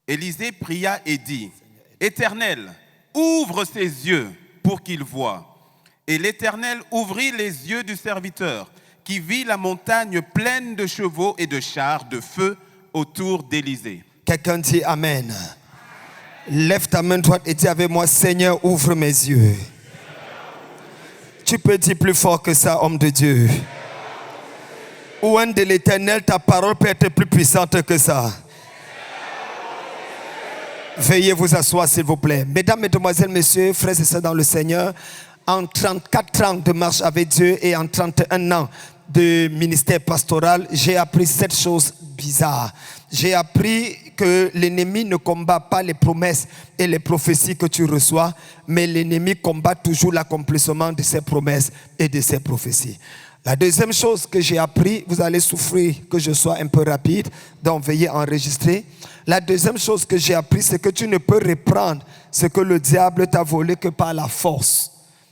Élisée pria et dit, « Éternel, ouvre ses yeux pour qu'il voie. » Et l'Éternel ouvrit les yeux du serviteur, qui vit la montagne pleine de chevaux et de chars de feu autour d'Élisée. Quelqu'un dit Amen. Lève ta main droite et dis avec moi, Seigneur, ouvre mes yeux. Tu peux dire plus fort que ça, homme de Dieu. Ouen de l'Éternel, ta parole peut être plus puissante que ça. Veuillez vous asseoir, s'il vous plaît. Mesdames, mesdemoiselles, messieurs, frères et sœurs dans le Seigneur, en 34 ans de marche avec Dieu et en 31 ans de ministère pastoral, j'ai appris cette chose bizarre. J'ai appris que l'ennemi ne combat pas les promesses et les prophéties que tu reçois, mais l'ennemi combat toujours l'accomplissement de ses promesses et de ses prophéties. La deuxième chose que j'ai appris, vous allez souffrir que je sois un peu rapide, donc veuillez enregistrer. La deuxième chose que j'ai appris, c'est que tu ne peux reprendre ce que le diable t'a volé que par la force.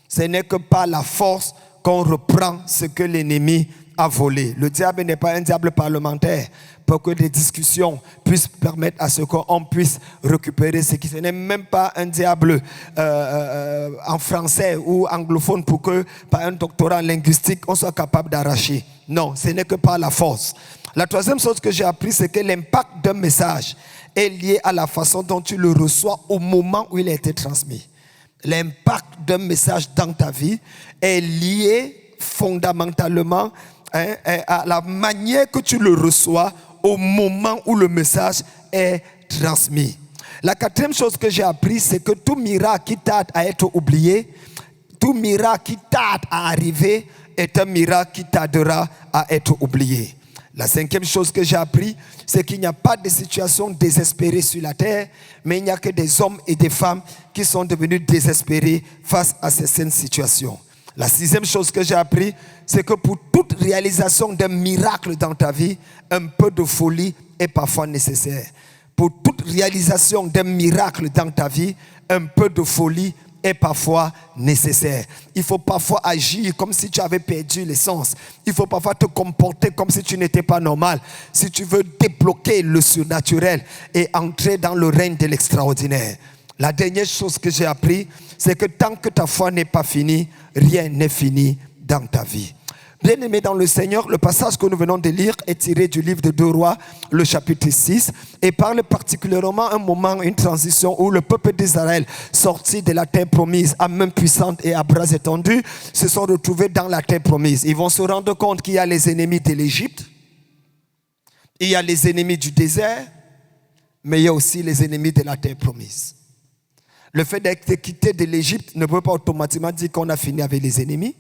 Ce n'est que par la force qu'on reprend ce que l'ennemi a volé. Le diable n'est pas un diable parlementaire pour que des discussions puissent permettre à ce qu'on puisse récupérer ce qui. Ce n'est même pas un diable en français ou anglophone pour que par un doctorat en linguistique on soit capable d'arracher. Non, ce n'est que par la force. La troisième chose que j'ai appris, c'est que l'impact d'un message est lié à la façon dont tu le reçois au moment où il a été transmis. L'impact d'un message dans ta vie est lié fondamentalement à la manière que tu le reçois au moment où le message est transmis. La quatrième chose que j'ai appris, c'est que tout miracle qui tarde à être oublié, tout miracle qui tarde à arriver est un miracle qui tardera à être oublié. La cinquième chose que j'ai appris, c'est qu'il n'y a pas de situation désespérée sur la terre, mais il n'y a que des hommes et des femmes qui sont devenus désespérés face à certaines situations. La sixième chose que j'ai appris, c'est que pour toute réalisation d'un miracle dans ta vie, un peu de folie est parfois nécessaire. Pour toute réalisation d'un miracle dans ta vie, un peu de folie est parfois nécessaire. Il faut parfois agir comme si tu avais perdu l'essence. Il faut parfois te comporter comme si tu n'étais pas normal. Si tu veux débloquer le surnaturel et entrer dans le règne de l'extraordinaire. La dernière chose que j'ai appris, c'est que tant que ta foi n'est pas finie, rien n'est fini dans ta vie. Bien-aimés dans le Seigneur, le passage que nous venons de lire est tiré du livre de 2 Rois, le chapitre 6, et parle particulièrement un moment, une transition où le peuple d'Israël, sorti de la terre promise à main puissante et à bras étendus, se sont retrouvés dans la terre promise. Ils vont se rendre compte qu'il y a les ennemis de l'Égypte, il y a les ennemis du désert, mais il y a aussi les ennemis de la terre promise. Le fait d'être quitté de l'Égypte ne veut pas automatiquement dire qu'on a fini avec les ennemis.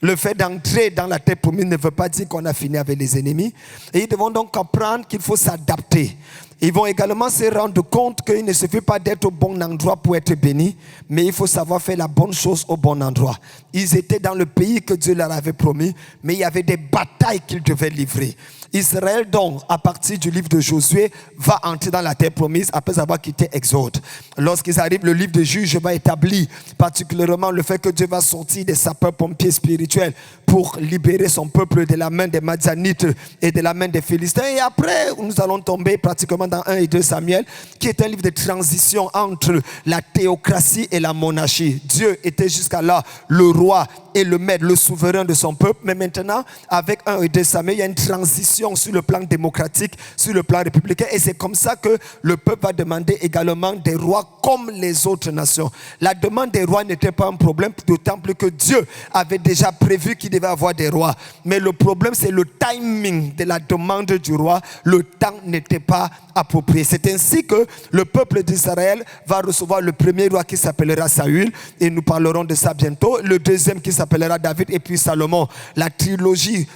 Le fait d'entrer dans la terre promise ne veut pas dire qu'on a fini avec les ennemis. Et ils devront donc apprendre qu'il faut s'adapter. Ils vont également se rendre compte qu'il ne suffit pas d'être au bon endroit pour être béni, mais il faut savoir faire la bonne chose au bon endroit. Ils étaient dans le pays que Dieu leur avait promis, mais il y avait des batailles qu'ils devaient livrer. Israël donc, à partir du livre de Josué, va entrer dans la terre promise après avoir quitté Exode. Lorsqu'ils arrivent, le livre de Juges va établir particulièrement le fait que Dieu va sortir des sapeurs-pompiers spirituels pour libérer son peuple de la main des Madianites et de la main des Philistins. Et après, nous allons tomber pratiquement dans 1 et 2 Samuel, qui est un livre de transition entre la théocratie et la monarchie. Dieu était jusqu'à là le roi et le maître, le souverain de son peuple. Mais maintenant, avec 1 et 2 Samuel, il y a une transition sur le plan démocratique, sur le plan républicain. Et c'est comme ça que le peuple va demander également des rois comme les autres nations. La demande des rois n'était pas un problème, d'autant plus que Dieu avait déjà prévu qu'il devait avoir des rois. Mais le problème, c'est le timing de la demande du roi. Le temps n'était pas approprié. C'est ainsi que le peuple d'Israël va recevoir le premier roi qui s'appellera Saül, et nous parlerons de ça bientôt. Le deuxième qui s'appellera David, et puis Salomon. La trilogie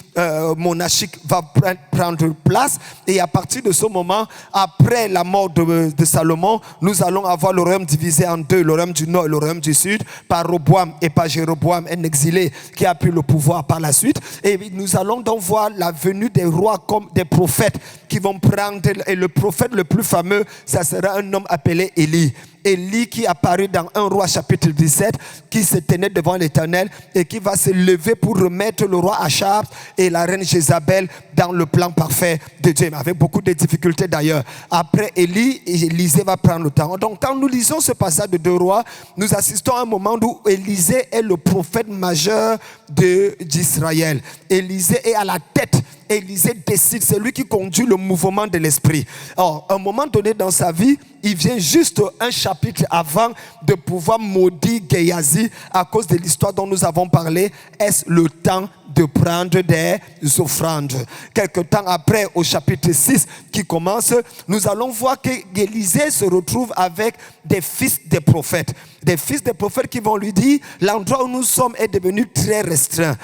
monarchique va prendre place, et à partir de ce moment, après la mort de Salomon, nous allons avoir le royaume divisé en deux, le royaume du nord et le royaume du sud, par Roboam et par Jéroboam, un exilé qui a pris le pouvoir par la suite. Et nous allons donc voir la venue des rois comme des prophètes qui vont prendre, et le prophète le plus fameux, ça sera un homme appelé Élie. Élie qui apparut dans 1 Roi chapitre 17, qui se tenait devant l'Éternel et qui va se lever pour remettre le roi Achab et la reine Jézabel dans le plan parfait de Dieu, mais avec beaucoup de difficultés d'ailleurs. Après Élie, Élisée va prendre le temps. Donc quand nous lisons ce passage de 2 Rois, nous assistons à un moment où Élisée est le prophète majeur d'Israël. Élisée est à la tête. Élisée décide, c'est lui qui conduit le mouvement de l'esprit. Alors, à un moment donné dans sa vie, il vient juste un chapitre avant de pouvoir maudire Géasi à cause de l'histoire dont nous avons parlé. Est-ce le temps de prendre des offrandes? Quelque temps après, au chapitre 6 qui commence, nous allons voir que Élisée se retrouve avec des fils des prophètes. Des fils des prophètes qui vont lui dire, l'endroit où nous sommes est devenu très restreint.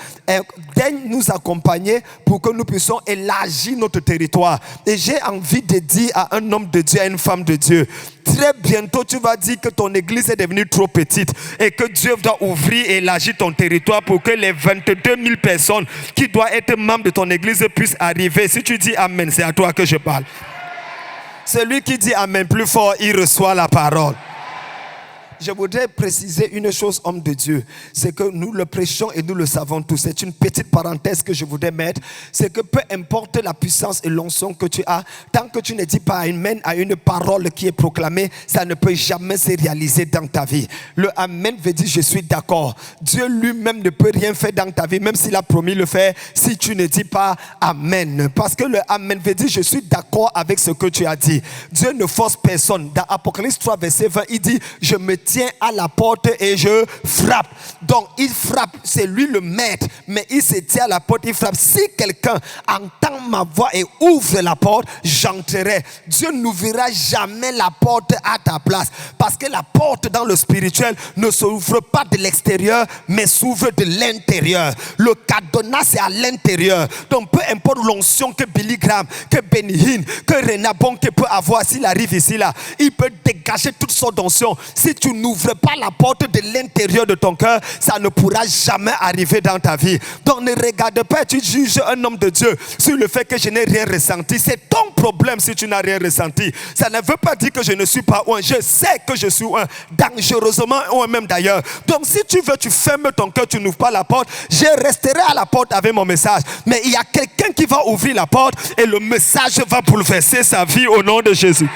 Daigne nous accompagner pour que nous puissions élargir notre territoire. Et j'ai envie de dire à un homme de Dieu, à une femme de Dieu, très bientôt tu vas dire que ton église est devenue trop petite et que Dieu doit ouvrir et élargir ton territoire pour que les 22 000 personnes qui doivent être membres de ton église puissent arriver. Si tu dis Amen, c'est à toi que je parle. Celui qui dit Amen plus fort, il reçoit la parole. Je voudrais préciser une chose, homme de Dieu, c'est que nous le prêchons et nous le savons tous. C'est une petite parenthèse que je voudrais mettre. C'est que peu importe la puissance et l'onction que tu as, tant que tu ne dis pas Amen à une parole qui est proclamée, ça ne peut jamais se réaliser dans ta vie. Le Amen veut dire je suis d'accord. Dieu lui-même ne peut rien faire dans ta vie, même s'il a promis le faire, si tu ne dis pas Amen. Parce que le Amen veut dire je suis d'accord avec ce que tu as dit. Dieu ne force personne. Dans Apocalypse 3, verset 20, il dit je me tiens à la porte et je frappe. Donc il frappe, c'est lui le maître, mais il se tient à la porte, il frappe. Si quelqu'un entend ma voix et ouvre la porte, j'entrerai. Dieu n'ouvrira jamais la porte à ta place, parce que la porte dans le spirituel ne s'ouvre pas de l'extérieur, mais s'ouvre de l'intérieur. Le cadenas c'est à l'intérieur. Donc peu importe l'onction que Billy Graham, que Benny Hinn, que Renabon peut avoir, s'il arrive ici là, il peut dégager toutes sortes d'onction. Si tu n'ouvres pas la porte de l'intérieur de ton cœur, ça ne pourra jamais arriver dans ta vie. Donc ne regarde pas, tu juges un homme de Dieu sur le fait que je n'ai rien ressenti. C'est ton problème si tu n'as rien ressenti. Ça ne veut pas dire que je ne suis pas un. Je sais que je suis un, dangereusement un même d'ailleurs. Donc si tu veux, tu fermes ton cœur, tu n'ouvres pas la porte. Je resterai à la porte avec mon message. Mais il y a quelqu'un qui va ouvrir la porte et le message va bouleverser sa vie au nom de Jésus.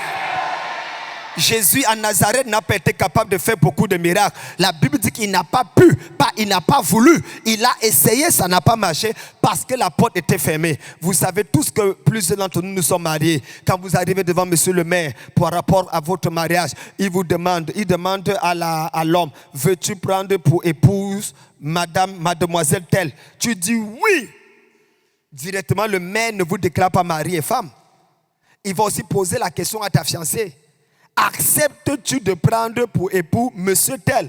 Jésus à Nazareth n'a pas été capable de faire beaucoup de miracles. La Bible dit qu'il n'a pas pu, il n'a pas voulu. Il a essayé, ça n'a pas marché parce que la porte était fermée. Vous savez tous que plusieurs d'entre nous sommes mariés. Quand vous arrivez devant monsieur le maire par rapport à votre mariage, il demande à l'homme, veux-tu prendre pour épouse mademoiselle telle? Tu dis oui. Directement, le maire ne vous déclare pas mari et femme. Il va aussi poser la question à ta fiancée. Acceptes-tu de prendre pour époux monsieur tel?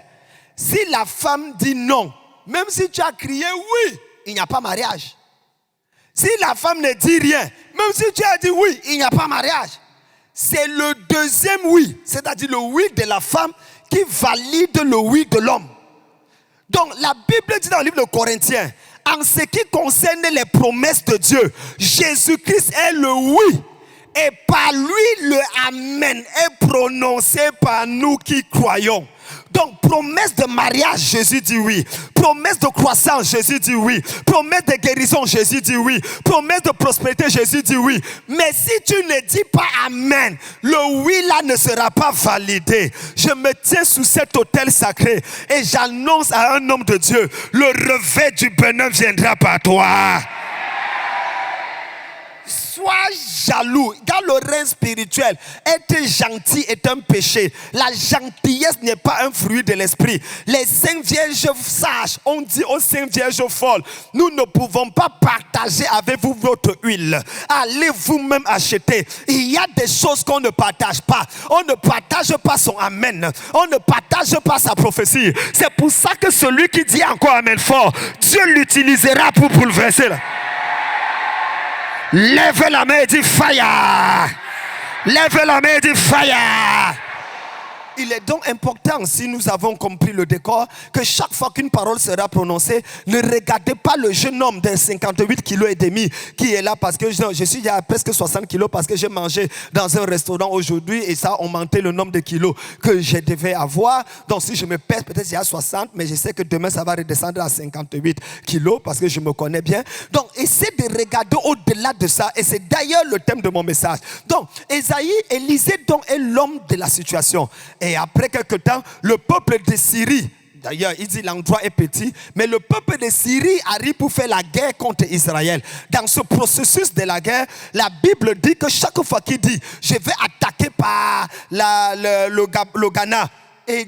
Si la femme dit non, même si tu as crié oui, il n'y a pas mariage. Si la femme ne dit rien, même si tu as dit oui, il n'y a pas mariage. C'est le deuxième oui, c'est-à-dire le oui de la femme qui valide le oui de l'homme. Donc la Bible dit dans le livre de Corinthiens, en ce qui concerne les promesses de Dieu, Jésus-Christ est le oui. Et par lui, le Amen est prononcé par nous qui croyons. Donc, promesse de mariage, Jésus dit oui. Promesse de croissance, Jésus dit oui. Promesse de guérison, Jésus dit oui. Promesse de prospérité, Jésus dit oui. Mais si tu ne dis pas Amen, le oui là ne sera pas validé. Je me tiens sous cet autel sacré et j'annonce à un homme de Dieu, le revers du bonheur viendra par toi. Sois jaloux. Dans le règne spirituel, être gentil est un péché. La gentillesse n'est pas un fruit de l'esprit. Les saintes vierges sages, on dit aux saintes vierges folles, nous ne pouvons pas partager avec vous votre huile. Allez vous-même acheter. Il y a des choses qu'on ne partage pas. On ne partage pas son amen. On ne partage pas sa prophétie. C'est pour ça que celui qui dit encore amen fort, Dieu l'utilisera pour bouleverser. Lève la main et dis fire. Lève la main et dis fire. Il est donc important, si nous avons compris le décor, que chaque fois qu'une parole sera prononcée, ne regardez pas le jeune homme de 58 kilos et demi qui est là parce que je suis à presque 60 kilos parce que j'ai mangé dans un restaurant aujourd'hui et ça a augmenté le nombre de kilos que je devais avoir. Donc si je me pèse, peut-être il y a 60, mais je sais que demain ça va redescendre à 58 kilos parce que je me connais bien. Donc essayez de regarder au-delà de ça et c'est d'ailleurs le thème de mon message. Donc Élisée donc est l'homme de la situation. Et après quelque temps, le peuple de Syrie, d'ailleurs, il dit l'endroit est petit, mais le peuple de Syrie arrive pour faire la guerre contre Israël. Dans ce processus de la guerre, la Bible dit que chaque fois qu'il dit « je vais attaquer par le Ghana », et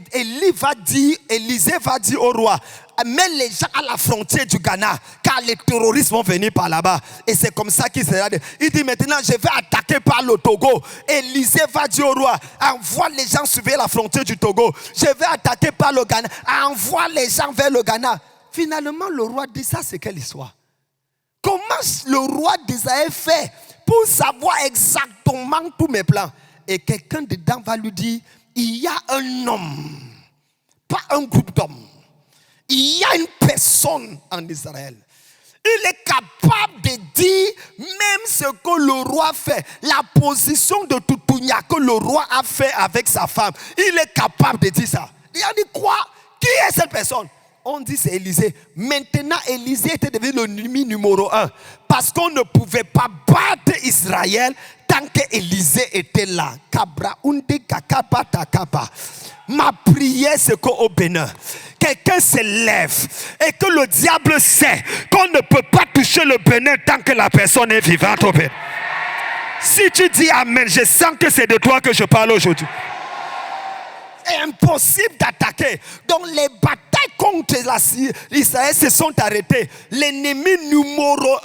Élisée va dire au roi, mets les gens à la frontière du Ghana, car les terroristes vont venir par là-bas. Et c'est comme ça qu'il sera dit. Il dit maintenant, je vais attaquer par le Togo. Élisée va dire au roi, envoie les gens surveiller la frontière du Togo. Je vais attaquer par le Ghana. Envoie les gens vers le Ghana. Finalement, le roi dit, ça c'est quelle histoire? Comment le roi d'Israël fait pour savoir exactement tous mes plans? Et quelqu'un dedans va lui dire, il y a un homme, pas un groupe d'hommes. Il y a une personne en Israël. Il est capable de dire même ce que le roi fait. La position de Tutunya que le roi a fait avec sa femme. Il est capable de dire ça. Il a dit quoi? Qui est cette personne? On dit c'est Élisée. Maintenant, Élisée était devenu l'ennemi numéro 1. Parce qu'on ne pouvait pas battre Israël tant qu'Élisée était là. Ma prière, c'est qu'au Bénin, quelqu'un se lève et que le diable sait qu'on ne peut pas toucher le Bénin tant que la personne est vivante au Bénin. Si tu dis Amen, je sens que c'est de toi que je parle aujourd'hui. C'est impossible d'attaquer. Donc les batailles contre Israël se sont arrêtées. L'ennemi numéro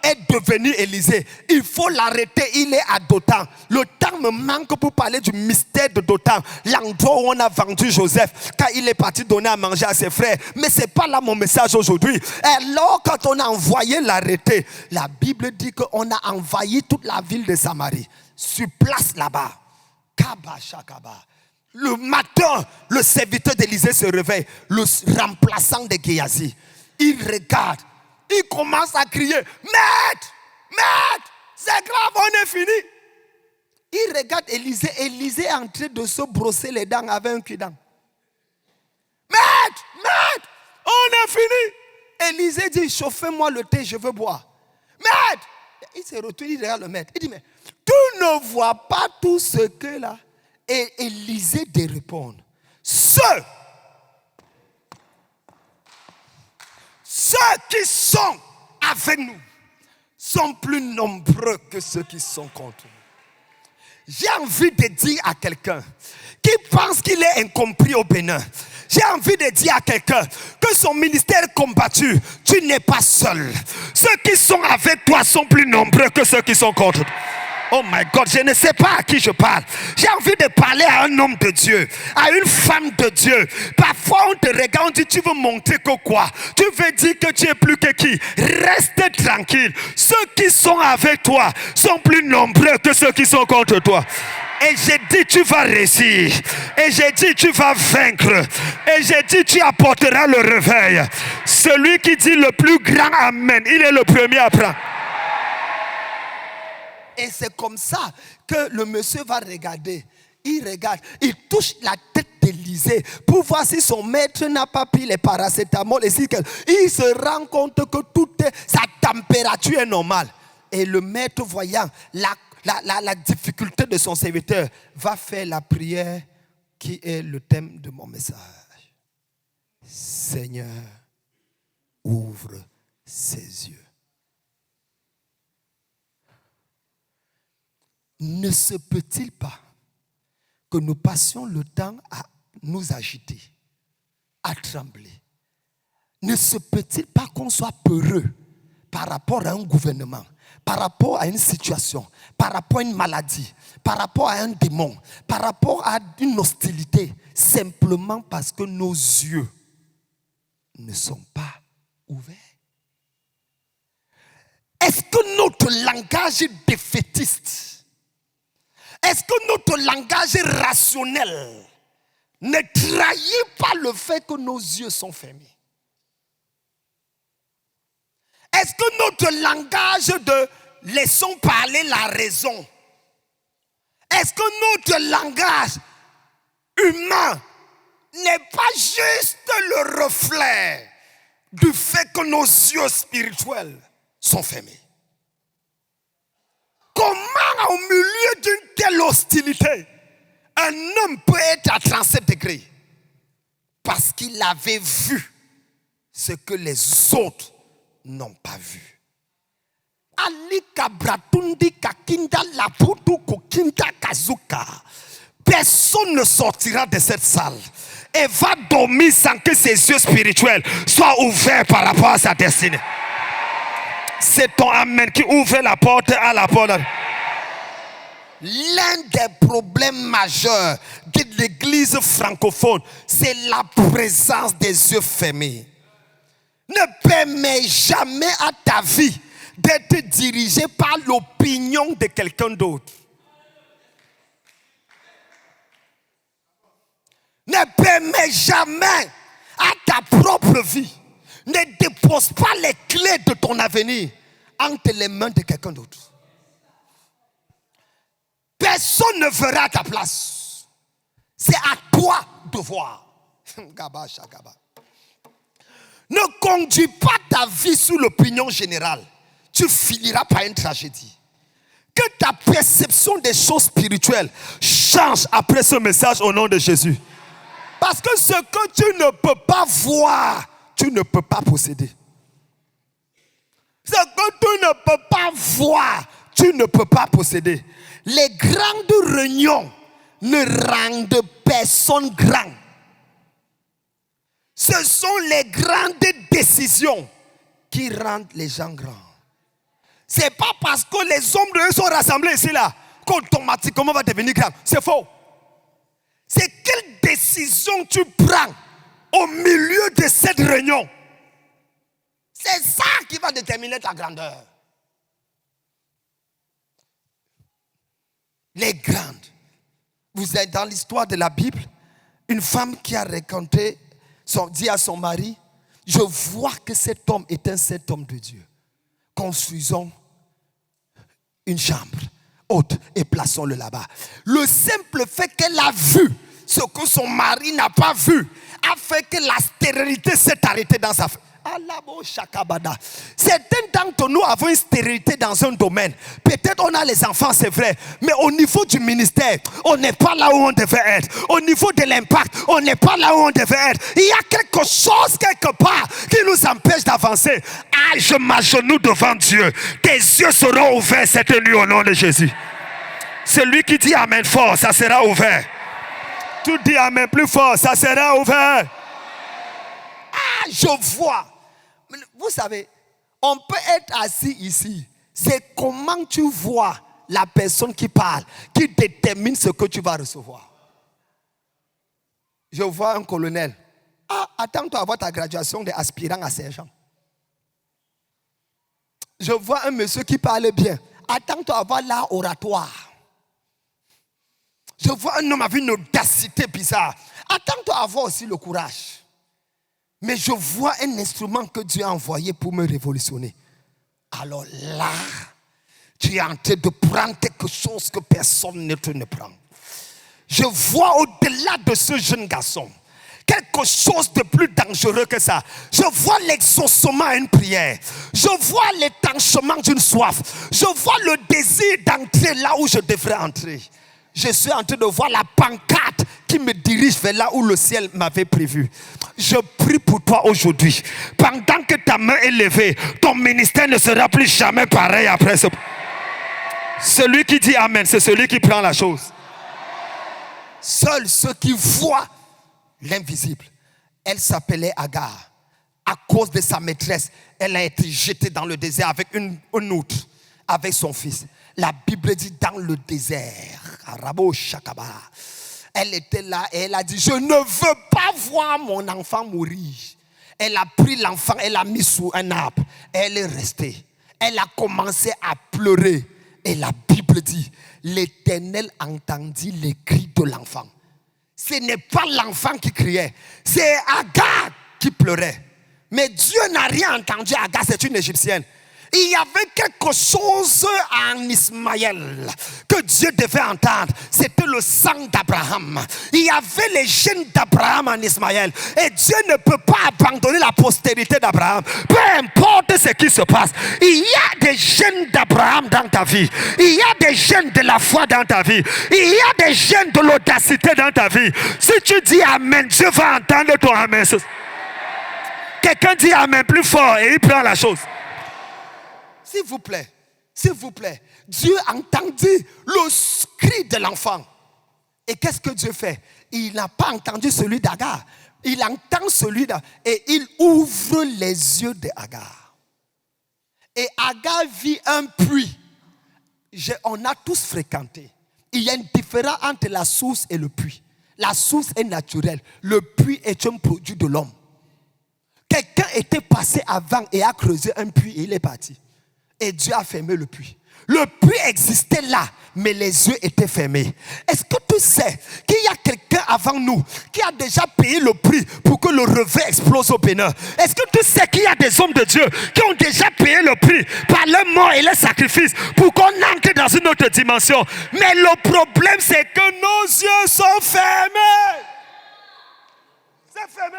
1 est devenu Élisée. Il faut l'arrêter, il est à Dothan. Le temps me manque pour parler du mystère de Dothan. L'endroit où on a vendu Joseph quand il est parti donner à manger à ses frères. Mais ce n'est pas là mon message aujourd'hui. Alors quand on a envoyé l'arrêter, la Bible dit qu'on a envahi toute la ville de Samarie. Sur place là-bas. Kaba Shakaba. Le matin, le serviteur d'Élisée se réveille, le remplaçant de Géasi. Il regarde, il commence à crier, Maître, Maître, c'est grave, on est fini. Il regarde Élisée, Élisée est en train de se brosser les dents avec un cuidant. Maître, Maître, on est fini. Élisée dit, chauffez-moi le thé, je veux boire. Maître, il se retourne, il regarde le maître. Il dit, mais tu ne vois pas tout ce que là? Et Élisée de répondre, ceux qui sont avec nous sont plus nombreux que ceux qui sont contre nous. J'ai envie de dire à quelqu'un qui pense qu'il est incompris au Bénin, j'ai envie de dire à quelqu'un que son ministère est combattu, tu n'es pas seul. Ceux qui sont avec toi sont plus nombreux que ceux qui sont contre toi. Oh my God, je ne sais pas à qui je parle. J'ai envie de parler à un homme de Dieu, à une femme de Dieu. Parfois on te regarde, on dit tu veux montrer que quoi? Tu veux dire que tu es plus que qui? Reste tranquille. Ceux qui sont avec toi sont plus nombreux que ceux qui sont contre toi. Et j'ai dit tu vas réussir. Et j'ai dit tu vas vaincre. Et j'ai dit tu apporteras le réveil. Celui qui dit le plus grand Amen, il est le premier à prendre. Et c'est comme ça que le monsieur va regarder. Il regarde, il touche la tête d'Élisée pour voir si son maître n'a pas pris les paracétamol. Et si il se rend compte que sa température est normale. Et le maître, voyant la difficulté de son serviteur, va faire la prière qui est le thème de mon message. Seigneur, ouvre ses yeux. Ne se peut-il pas que nous passions le temps à nous agiter, à trembler? Ne se peut-il pas qu'on soit peureux par rapport à un gouvernement, par rapport à une situation, par rapport à une maladie, par rapport à un démon, par rapport à une hostilité, simplement parce que nos yeux ne sont pas ouverts? Est-ce que notre langage est défaitiste? Est-ce que notre langage est rationnel ne trahit pas le fait que nos yeux sont fermés. Est-ce que notre langage de laissons parler la raison, est-ce que notre langage humain n'est pas juste le reflet du fait que nos yeux spirituels sont fermés? Comment au milieu d'une telle hostilité, un homme peut être à 37 degrés? Parce qu'il avait vu ce que les autres n'ont pas vu. Personne ne sortira de cette salle et va dormir sans que ses yeux spirituels soient ouverts par rapport à sa destinée. C'est ton amen qui ouvre la porte à la porte. L'un des problèmes majeurs de l'église francophone, c'est la présence des yeux fermés. Ne permets jamais à ta vie d'être dirigé par l'opinion de quelqu'un d'autre. Ne permets jamais à ta propre vie. Ne dépose pas les clés de ton avenir entre les mains de quelqu'un d'autre. Personne ne verra ta place. C'est à toi de voir. Ne conduis pas ta vie sous l'opinion générale. Tu finiras par une tragédie. Que ta perception des choses spirituelles change après ce message au nom de Jésus. Parce que ce que tu ne peux pas voir, tu ne peux pas posséder. Ce que tu ne peux pas voir, tu ne peux pas posséder. Les grandes réunions ne rendent personne grand. Ce sont les grandes décisions qui rendent les gens grands. Ce n'est pas parce que les hommes de Dieu sont rassemblés ici là qu'automatiquement on va devenir grand. C'est faux. C'est quelle décision tu prends au milieu de cette réunion. C'est ça qui va déterminer ta grandeur. Les grandes. Vous êtes dans l'histoire de la Bible, une femme qui a raconté, dit à son mari, je vois que cet homme est un cet homme de Dieu. Construisons une chambre haute et plaçons-le là-bas. Le simple fait qu'elle a vu ce que son mari n'a pas vu a fait que la stérilité s'est arrêtée dans sa famille. Certains d'entre nous avons une stérilité dans un domaine. Peut-être on a les enfants, c'est vrai, mais au niveau du ministère, on n'est pas là où on devait être. Au niveau de l'impact, on n'est pas là où on devait être. Il y a quelque chose quelque part qui nous empêche d'avancer. Ah, je m'agenouille devant Dieu. Tes yeux seront ouverts cette nuit au nom de Jésus. Celui qui dit amen fort, ça sera ouvert. Tu dis amen plus fort, ça sera ouvert. Ah, je vois. Vous savez, on peut être assis ici. C'est comment tu vois la personne qui parle qui détermine ce que tu vas recevoir. Je vois un colonel. Ah, attends-toi à avoir ta graduation d'aspirant à sergent. Je vois un monsieur qui parle bien. Attends-toi à avoir l'art oratoire. Je vois un homme avec une audacité bizarre. Attends-toi à avoir aussi le courage. Mais je vois un instrument que Dieu a envoyé pour me révolutionner. Alors là, tu es en train de prendre quelque chose que personne ne prend. Je vois au-delà de ce jeune garçon quelque chose de plus dangereux que ça. Je vois l'exaucement à une prière. Je vois l'étanchement d'une soif. Je vois le désir d'entrer là où je devrais entrer. Je suis en train de voir la pancarte qui me dirige vers là où le ciel m'avait prévu. Je prie pour toi aujourd'hui. Pendant que ta main est levée, ton ministère ne sera plus jamais pareil après ce. Celui qui dit amen, c'est celui qui prend la chose. Seuls ceux qui voient l'invisible. Elle s'appelait Agar. À cause de sa maîtresse, elle a été jetée dans le désert avec une autre, avec son fils. La Bible dit dans le désert. Elle était là et elle a dit, je ne veux pas voir mon enfant mourir. Elle a pris l'enfant, elle l'a mis sous un arbre. Elle est restée. Elle a commencé à pleurer. Et la Bible dit, l'Éternel entendit les cris de l'enfant. ce n'est pas l'enfant qui criait, c'est Agar qui pleurait. Mais Dieu n'a rien entendu. Agar, c'est une Égyptienne. Il y avait quelque chose en Ismaël que Dieu devait entendre. C'était le sang d'Abraham. Il y avait les gènes d'Abraham en Ismaël. Et Dieu ne peut pas abandonner la postérité d'Abraham. Peu importe ce qui se passe. Il y a des gènes d'Abraham dans ta vie. Il y a des gènes de la foi dans ta vie. Il y a des gènes de l'audacité dans ta vie. Si tu dis Amen, Dieu va entendre ton Amen. Quelqu'un dit Amen plus fort et il prend la chose. S'il vous plaît, Dieu entendit le cri de l'enfant. Et qu'est-ce que Dieu fait? Il n'a pas entendu celui d'Agar. Il entend celui d'Agar. Et il ouvre les yeux d'Agar. Et Agar vit un puits. On a tous fréquenté. Il y a une différence entre la source et le puits. La source est naturelle. Le puits est un produit de l'homme. Quelqu'un était passé avant et a creusé un puits et il est parti. Et Dieu a fermé le puits. Le puits existait là, mais les yeux étaient fermés. Est-ce que tu sais qu'il y a quelqu'un avant nous qui a déjà payé le prix pour que le revers explose au Bénin? Est-ce que tu sais qu'il y a des hommes de Dieu qui ont déjà payé le prix par leur mort et leur sacrifice pour qu'on entre dans une autre dimension? Mais le problème, c'est que nos yeux sont fermés. C'est fermé.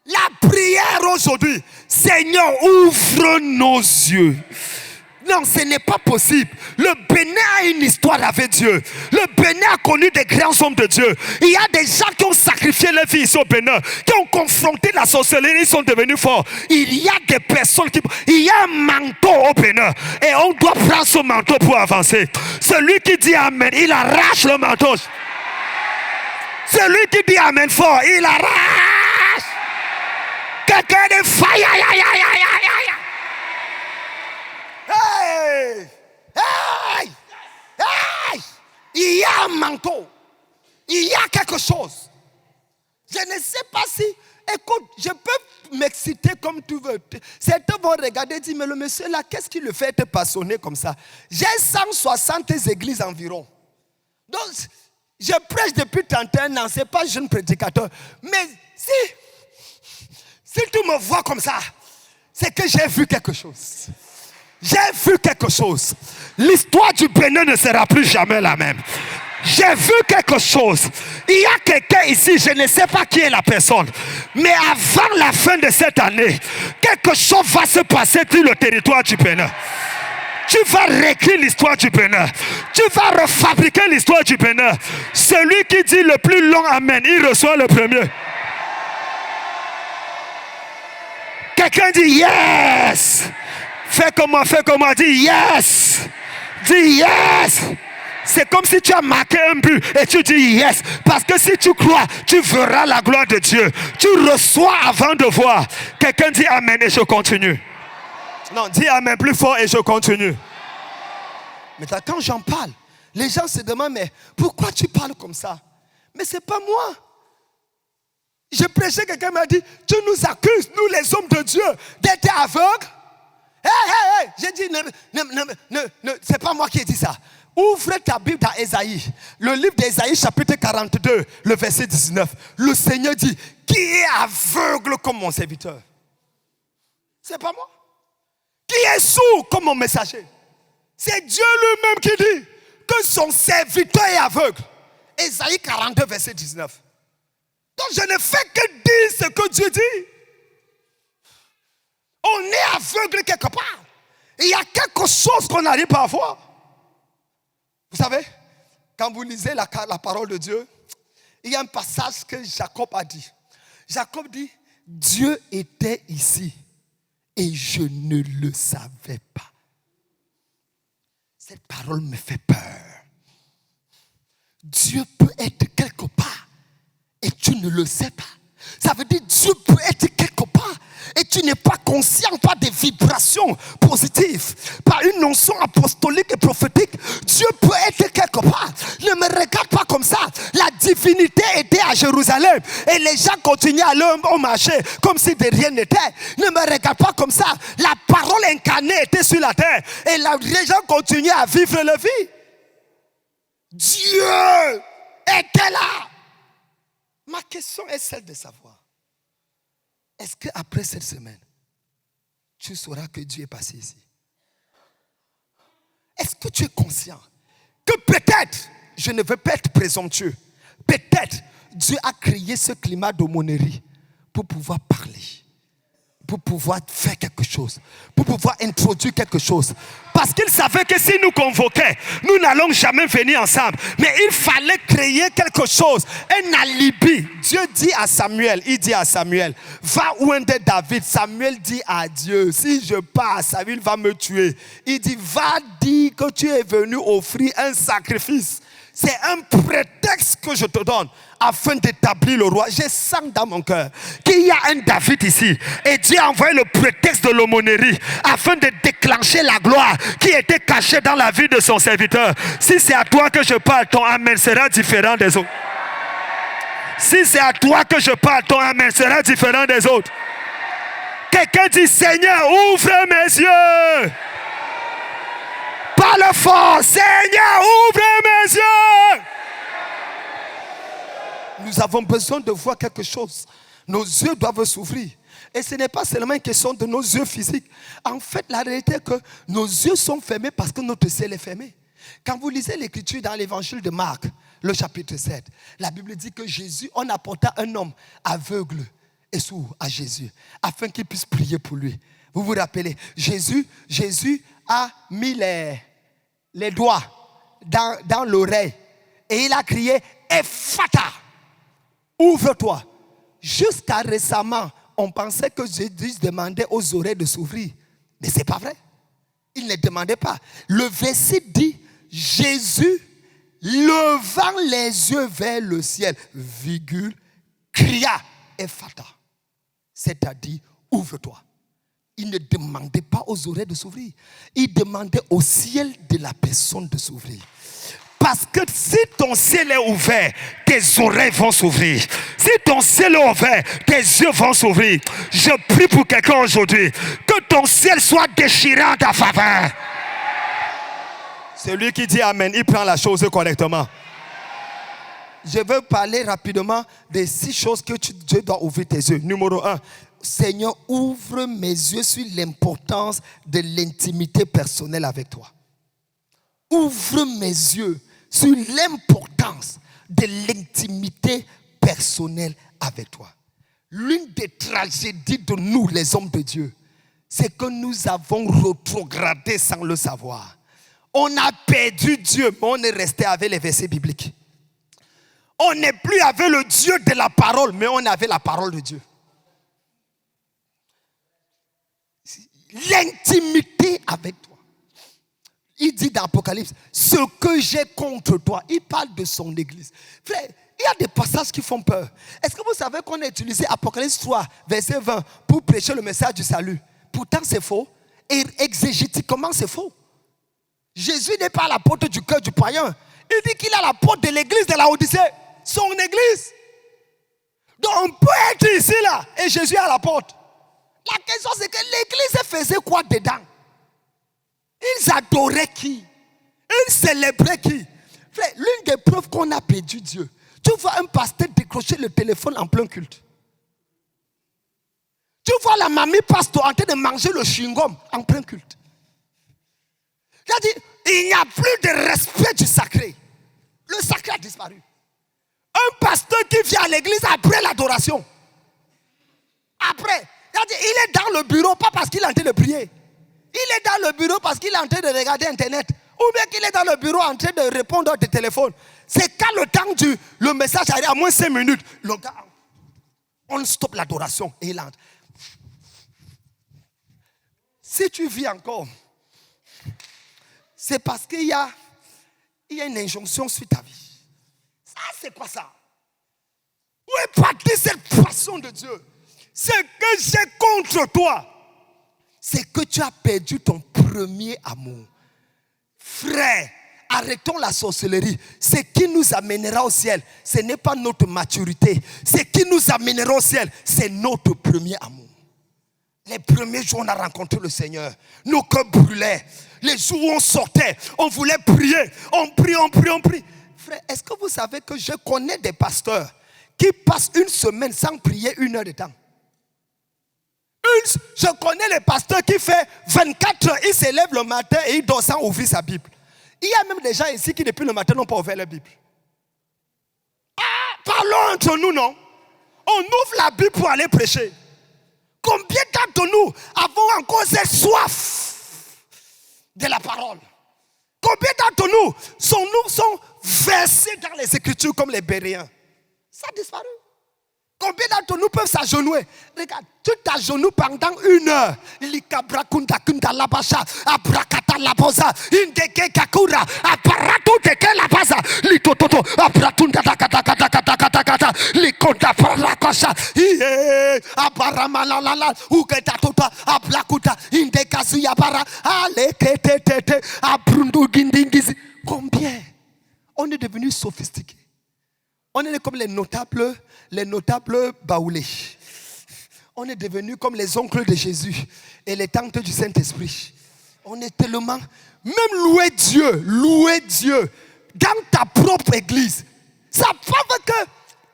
La prière aujourd'hui, Seigneur, ouvre nos yeux. Non, ce n'est pas possible. Le Bénin a une histoire avec Dieu. Le Bénin a connu des grands hommes de Dieu. Il y a des gens qui ont sacrifié leur vie ici au Bénin, qui ont confronté la sorcellerie, ils sont devenus forts. Il y a des personnes qui... Il y a un manteau au Bénin et on doit prendre ce manteau pour avancer. Celui qui dit Amen, il arrache le manteau. Celui qui dit Amen fort, il arrache. Quelqu'un de fire. Hey! Hey! Hey! Il y a un manteau. Il y a quelque chose. Je ne sais pas si... Écoute, je peux m'exciter comme tu veux. Certains vont regarder et dire, mais le monsieur là, qu'est-ce qui le fait être passionné comme ça? J'ai 160 églises environ. Donc, je prêche depuis 31 ans. Ce n'est pas jeune prédicateur. Mais si tu me vois comme ça, c'est que j'ai vu quelque chose. J'ai vu quelque chose. L'histoire du Bénin ne sera plus jamais la même. J'ai vu quelque chose. Il y a quelqu'un ici, je ne sais pas qui est la personne. Mais avant la fin de cette année, quelque chose va se passer sur le territoire du Bénin. Tu vas réécrire l'histoire du Bénin. Tu vas refabriquer l'histoire du Bénin. Celui qui dit le plus long Amen, il reçoit le premier. Quelqu'un dit yes. Fais comment, dis yes. Dis yes. C'est comme si tu as marqué un but et tu dis yes. Parce que si tu crois, tu verras la gloire de Dieu. Tu reçois avant de voir. Quelqu'un dit amen et je continue. Non, dis amen plus fort et je continue. Mais quand j'en parle, les gens se demandent, mais pourquoi tu parles comme ça? Mais c'est pas moi. Je prêchais, quelqu'un m'a dit, tu nous accuses, nous les hommes de Dieu, d'être aveugles. Hey. J'ai dit, c'est pas moi qui ai dit ça. Ouvre ta Bible dans Ésaïe. Le livre d'Ésaïe, chapitre 42, le verset 19. Le Seigneur dit, qui est aveugle comme mon serviteur? C'est pas moi. Qui est sourd comme mon messager? C'est Dieu lui-même qui dit que son serviteur est aveugle. Ésaïe 42, verset 19. Donc je ne fais que dire ce que Dieu dit. On est aveugle quelque part. Il y a quelque chose qu'on n'arrive pas à voir. Vous savez, quand vous lisez la parole de Dieu, il y a un passage que Jacob a dit. Jacob dit, Dieu était ici et je ne le savais pas. Cette parole me fait peur. Dieu peut être quelque part et tu ne le sais pas. Ça veut dire Dieu peut être quelque part et tu n'es pas conscient par des vibrations positives, par une notion apostolique et prophétique. Dieu peut être quelque part. Ne me regarde pas comme ça. La divinité était à Jérusalem et les gens continuaient à aller au marché comme si de rien n'était. Ne me regarde pas comme ça. La parole incarnée était sur la terre et les gens continuaient à vivre leur vie. Dieu était là. question est celle de savoir, est-ce qu'après cette semaine, tu sauras que Dieu est passé ici? Est-ce que tu es conscient que peut-être, je ne veux pas être présomptueux, peut-être Dieu a créé ce climat d'aumônerie pour pouvoir parler, pour pouvoir faire quelque chose, pour pouvoir introduire quelque chose. Parce qu'il savait que si nous convoquait, nous n'allons jamais venir ensemble. Mais il fallait créer quelque chose, un alibi. Dieu dit à Samuel, il dit à Samuel, va oindre David. Samuel dit à Dieu, si je pars, Samuel va me tuer. Il dit, va dire que tu es venu offrir un sacrifice. C'est un prétexte que je te donne afin d'établir le roi. Je sens dans mon cœur qu'il y a un David ici. Et Dieu a envoyé le prétexte de l'aumônerie afin de déclencher la gloire qui était cachée dans la vie de son serviteur. Si c'est à toi que je parle, ton amen sera différent des autres. Si c'est à toi que je parle, ton amen sera différent des autres. Quelqu'un dit, Seigneur, ouvre mes yeux. Parle fort, Seigneur, ouvre mes yeux. Nous avons besoin de voir quelque chose. Nos yeux doivent s'ouvrir. Et ce n'est pas seulement une question de nos yeux physiques. En fait, la réalité est que nos yeux sont fermés parce que notre ciel est fermé. Quand vous lisez l'écriture dans l'évangile de Marc, le chapitre 7, la Bible dit que Jésus, on apporta un homme aveugle et sourd à Jésus, afin qu'il puisse prier pour lui. Vous vous rappelez, Jésus a mis les doigts dans l'oreille et il a crié « Ephata !» Ouvre-toi. Jusqu'à récemment, on pensait que Jésus demandait aux oreilles de s'ouvrir. Mais ce n'est pas vrai. Il ne demandait pas. Le verset dit, Jésus, levant les yeux vers le ciel, virgule, cria, Ephata. C'est-à-dire, ouvre-toi. Il ne demandait pas aux oreilles de s'ouvrir. Il demandait au ciel de la personne de s'ouvrir. Parce que si ton ciel est ouvert, tes oreilles vont s'ouvrir. Si ton ciel est ouvert, tes yeux vont s'ouvrir. Je prie pour quelqu'un aujourd'hui. Que ton ciel soit déchiré en ta faveur. Celui qui dit Amen, il prend la chose correctement. Je veux parler rapidement des 6 choses que Dieu doit ouvrir tes yeux. Numéro 1. Seigneur, ouvre mes yeux sur l'importance de l'intimité personnelle avec toi. Ouvre mes yeux sur l'importance de l'intimité personnelle avec toi. L'une des tragédies de nous, les hommes de Dieu, c'est que nous avons rétrogradé sans le savoir. On a perdu Dieu, mais on est resté avec les versets bibliques. On n'est plus avec le Dieu de la parole, mais on avait la parole de Dieu. L'intimité avec toi. Il dit dans Apocalypse, ce que j'ai contre toi. Il parle de son église. Frère, il y a des passages qui font peur. Est-ce que vous savez qu'on a utilisé Apocalypse 3, verset 20, pour prêcher le message du salut? Pourtant c'est faux. Et exégétiquement c'est faux. Jésus n'est pas la porte du cœur du païen. Il dit qu'il est la porte de l'église de la Odyssée. Son église. Donc on peut être ici là et Jésus est à la porte. La question c'est que l'église faisait quoi dedans? Ils adoraient qui? Ils célébraient qui? Frère, l'une des preuves qu'on a perdu Dieu. Tu vois un pasteur décrocher le téléphone en plein culte. Tu vois la mamie pasteur en train de manger le chewing-gum en plein culte. C'est-à-dire, il n'y a plus de respect du sacré. Le sacré a disparu. Un pasteur qui vient à l'église après l'adoration. Après. C'est-à-dire, il est dans le bureau, pas parce qu'il est en train de prier. Il est dans le bureau parce qu'il est en train de regarder Internet. Ou bien qu'il est dans le bureau en train de répondre au téléphone. C'est quand le temps le message arrive à moins 5 minutes. Le gars, on stoppe l'adoration et il entre. Si tu vis encore, c'est parce qu'il y a une injonction sur ta vie. Ça, c'est quoi ça? Où est partie cette passion de Dieu? Ce que j'ai contre toi, c'est que tu as perdu ton premier amour. Frère, arrêtons la sorcellerie. Ce qui nous amènera au ciel, ce n'est pas notre maturité. Ce qui nous amènera au ciel, c'est notre premier amour. Les premiers jours, on a rencontré le Seigneur. Nos cœurs brûlaient. Les jours où on sortait, on voulait prier. On prie. Frère, est-ce que vous savez que je connais des pasteurs qui passe une semaine sans prier 1 heure de temps. Je connais les pasteurs qui fait 24 heures, il se lève le matin et il dort sans ouvrir sa Bible. Il y a même des gens ici qui depuis le matin n'ont pas ouvert la Bible. Parlons entre nous, non? On ouvre la Bible pour aller prêcher. Combien d'entre nous avons encore cette soif de la parole? Combien d'entre nous sont versés dans les Écritures comme les Béréens? Ça a disparu. Combien d'entre nous peuvent s'agenouiller? Regarde, tu t'agenouilles pendant 1 heure. Combien? On est devenu sophistiqué. On est comme les notables baoulés. On est devenu comme les oncles de Jésus et les tantes du Saint-Esprit. On est tellement... Même louer Dieu dans ta propre église. Ça prouve que